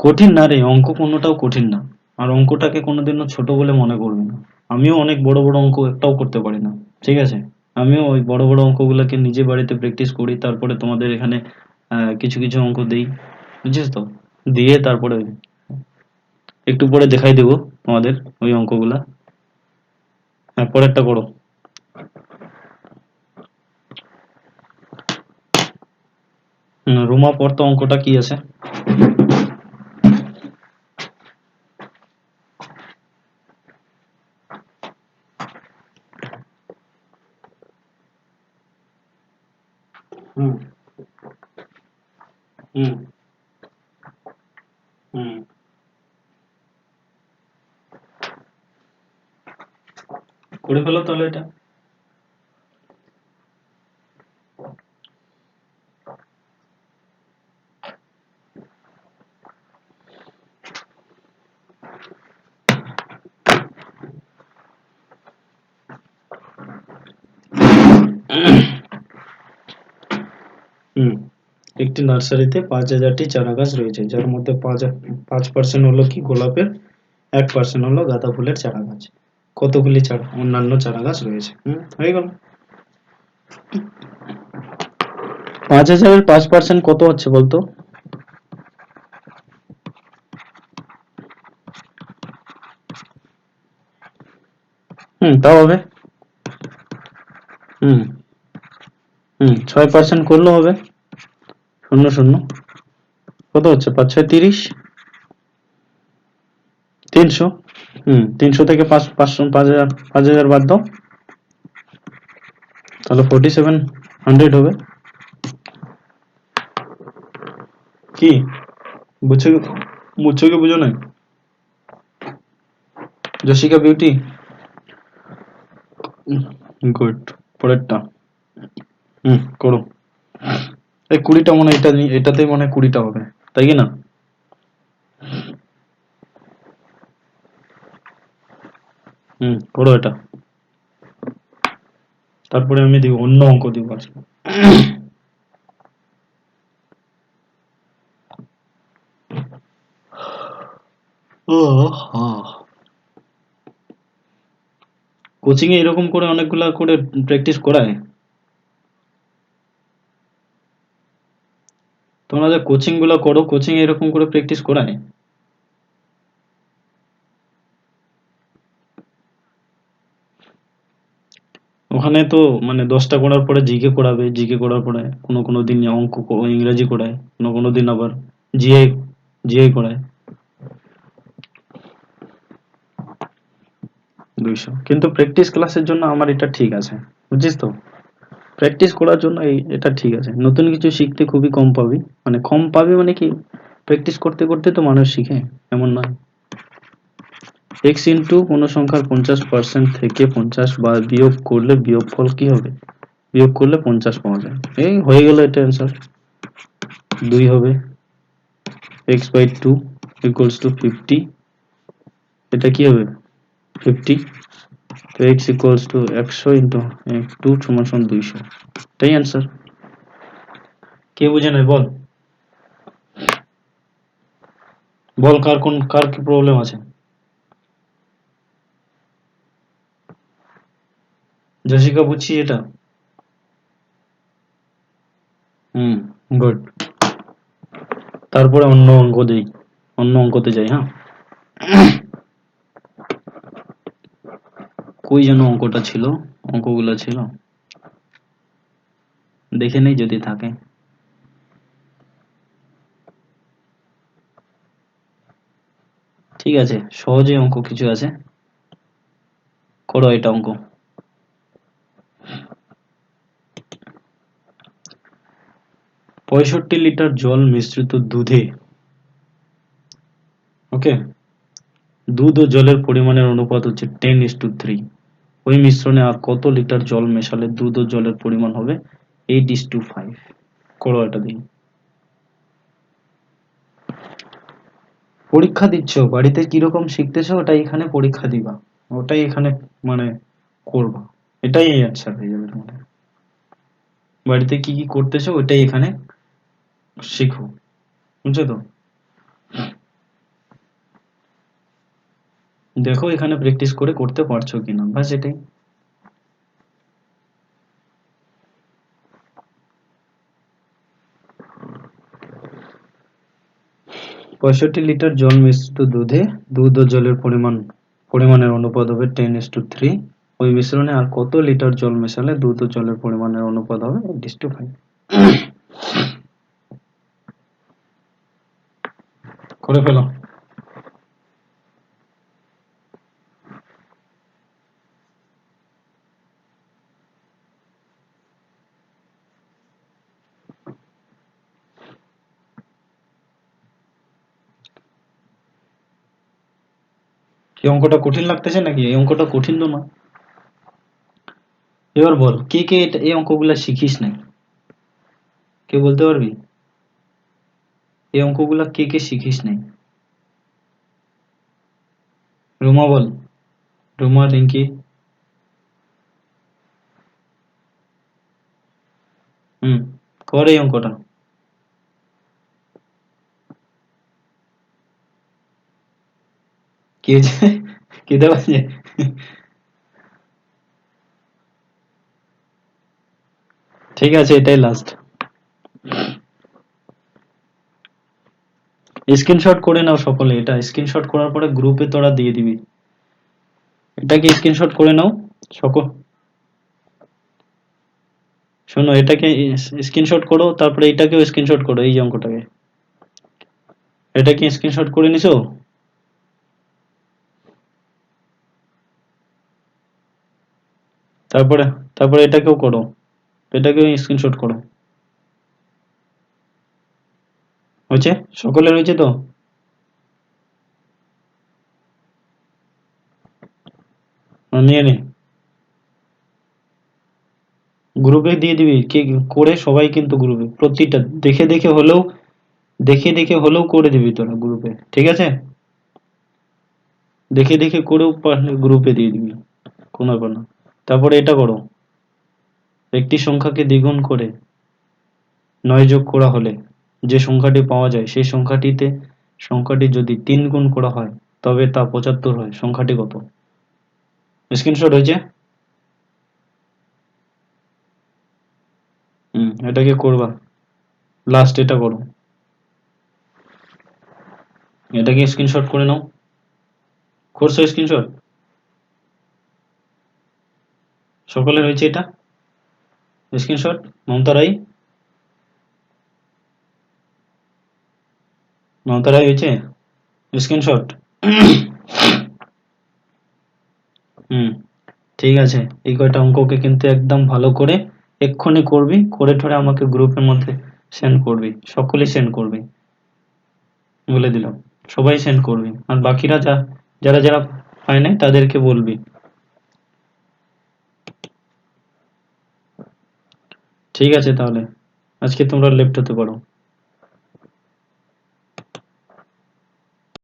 কঠিন না রে, অঙ্ক কোনোটাও কঠিন না। আর অঙ্কটাকে কোনোদিনও ছোট বলে মনে করবে না। আমিও অনেক বড় বড় অঙ্ক একটাও করতে পারি না, ঠিক আছে? আমিও ওই বড় বড় অঙ্কগুলোকে নিজে বাড়িতে প্র্যাকটিস করি, তারপরে তোমাদের এখানে কিছু কিছু অঙ্ক দেই, বুঝছিস তো? দিয়ে তারপরে একটু পরে দেখাই দেবো তোমাদের ওই অঙ্কগুলা। হ্যাঁ, পরেরটা করো। রুমা, পর তো অঙ্কটা কি আছে? হুম হুম হুম করে ফেলো তাহলে এটা। একটি নার্সারিতে 5000টি চারা গাছ রয়েছে, যার মধ্যে 5% হলো কি গোলাপের, 1% হলো গাঁদা ফুলের চারা গাছ। কতগুলি অন্যান্য চারা গাছ রয়েছে? হয়ে গেল। 5000-এর 5% কত হচ্ছে বলতো? তাও হবে। 6% করলেও হবে। 0 কত হচ্ছে? 5 6 30, 300। 300 থেকে 5000 বাদ দাও, তাহলে 4700 হবে। কি বুঝছো? বুঝছো কি বুঝো নাই? জসিকা বিউটি, গুড। পরেরটা করো। এই 20টা মনে হয়, এটাতেই মনে হয় 20টা হবে, তাই কি না? করো এটা, তারপরে আমি দিব অন্য অঙ্ক দিব আজকে। কোচিং এ এরকম করে অনেকগুলা করে প্র্যাকটিস করায়? তোমরা যে কোচিং গুলো করো, কোচিং এ এরকম করে প্র্যাকটিস করায়? ওখানে তো মানে 10টা করার পরে জিকে করাবে, জিকে করার পরে কোনো কোনো দিন অঙ্ক ইংরেজি করায়, কোনো কোনো দিন আবার জিআই জিআই করায়। 200, কিন্তু প্র্যাকটিস ক্লাসের জন্য আমার এটা ঠিক আছে, বুঝছিস তো? প্র্যাকটিস করার জন্য এটা ঠিক আছে। নতুন কিছু শিখতে খুবই কম পাবি, মানে কম পাবি মানে কি, প্র্যাকটিস করতে করতে তো মানুষ শিখে, এমন নয়। এক্স ইন্টু কোনো সংখ্যার 50% থেকে 50 বা বিয়োগ করলে বিয়োগফল কি হবে? বিয়োগ করলে 50 পাওয়া যায়। এই হয়ে গেল, এটা অ্যান্সার 2 হবে। x/2 equals to 50, এটা কি হবে? 50। তো x equals to 100 into 2 সমান সমান 200, এটাই অ্যান্সার। কে বুঝে নাই বল? বল কার কি প্রবলেম আছে? জসিকা বুঝছি এটা। গুড। তারপরে অন্য অঙ্কতে যাই। হ্যাঁ, কই যেন অঙ্কটা ছিল, অঙ্কগুলো ছিল, দেখে নেই যদি থাকে। ঠিক আছে, সহজে অঙ্ক কিছু আছে, করো এটা অঙ্ক। 65 লিটার জল মিশ্রিত দুধে, ওকে, দুধ ও জলের পরিমাণের অনুপাত হচ্ছে 10:3। ওই মিশ্রণে আর কত লিটার জল মেশালে দুধ ও জলের পরিমাণ হবে 8:5? করো এটা দিন। পরীক্ষা দিচ্ছ, বাড়িতে কিরকম শিখতেছো ওটাই এখানে পরীক্ষা দিবা, ওটাই এখানে মানে করবা, এটাই অ্যান্সার হয়ে যাবে তোমাদের। বাড়িতে কি কি করতেছো ওটাই এখানে শিখো, বুঝছো তো? দেখো এখানে প্র্যাকটিস করে করতে পারছো কিনা, ব্যাস এটাই। 65 লিটার জল মিশ্রিত দুধে দুধ ও জলের পরিমাণের অনুপাত হবে 10:3। ওই মিশ্রণে আর কত লিটার জল মেশালে দুধ ও জলের পরিমাণের অনুপাত হবে 8:5? করে ফেলো। এই অঙ্কটা কঠিন লাগতেছে নাকি? এই অঙ্কটা কঠিন তো না। এবার বল, কে কে এই অঙ্কগুলা শিখিস নাই? কে বলতে পারবি এই অঙ্কগুলা কে কে শিখিস নাই? রুমা বল, রুমা, রিঙ্কি। হুম, কর এই অঙ্কটা। কি হয়েছে? খিদে পাচ্ছে? ঠিক আছে, এটাই লাস্ট। স্ক্রিনশট করে নাও সকলে, এটা স্ক্রিনশট করার পরে গ্রুপে তোরা দিয়ে দিবি। এটাকে স্ক্রিনশট করে নাও সকল। শোনো, এটাকে স্ক্রিনশট করো, তারপরে এটাকেও স্ক্রিনশট করো, এই যে অঙ্কটাকে। এটা কি স্ক্রিনশট করে নিছো? তারপরে তারপরে এটাকেও করো, এটাকেও স্ক্রিনশট করো। হয়েছে? সকলের হয়েছে তো? নিয়ে নে, গ্রুপে দিয়ে দিবি, কে করে সবাই কিন্তু গ্রুপে প্রতিটা দেখে দেখে হলেও, দেখে দেখে হলেও করে দিবি তোরা গ্রুপে, ঠিক আছে? দেখে দেখে করেও গ্রুপে দিয়ে দিবি, কোনো ব্যাপার না। তারপরে এটা করো, একটি সংখ্যাকে দ্বিগুণ করে 9 যোগ করা হলে যে সংখ্যাটি পাওয়া যায় সেই সংখ্যাটিতে সংখ্যাটি যদি 3 গুণ করা হয় তবে তা 75 হয়, সংখ্যাটি কত? স্ক্রিনশট হয়েছে? এটাকে করবা, লাস্ট এটা করো, এটাকে স্ক্রিনশট করে নাও। করছো স্ক্রিনশট? সকলের হয়েছে এটা স্ক্রিনশট? মমতা রায়, মমতা রায় হয়েছে স্ক্রিনশট? হুম, ঠিক আছে। এই কয়টা অঙ্ককে কিন্তু একদম ভালো করে এক্ষুনি করবি, করে ঠরে আমাকে গ্রুপের মধ্যে সেন্ড করবি, সকলে সেন্ড করবি, বলে দিলাম, সবাই সেন্ড করবি। আর বাকিরা যারা যারা পায় নাই তাদেরকে বলবি। ঠিক আছে, তাহলে আজকে তোমরা লেফট হতে পারো।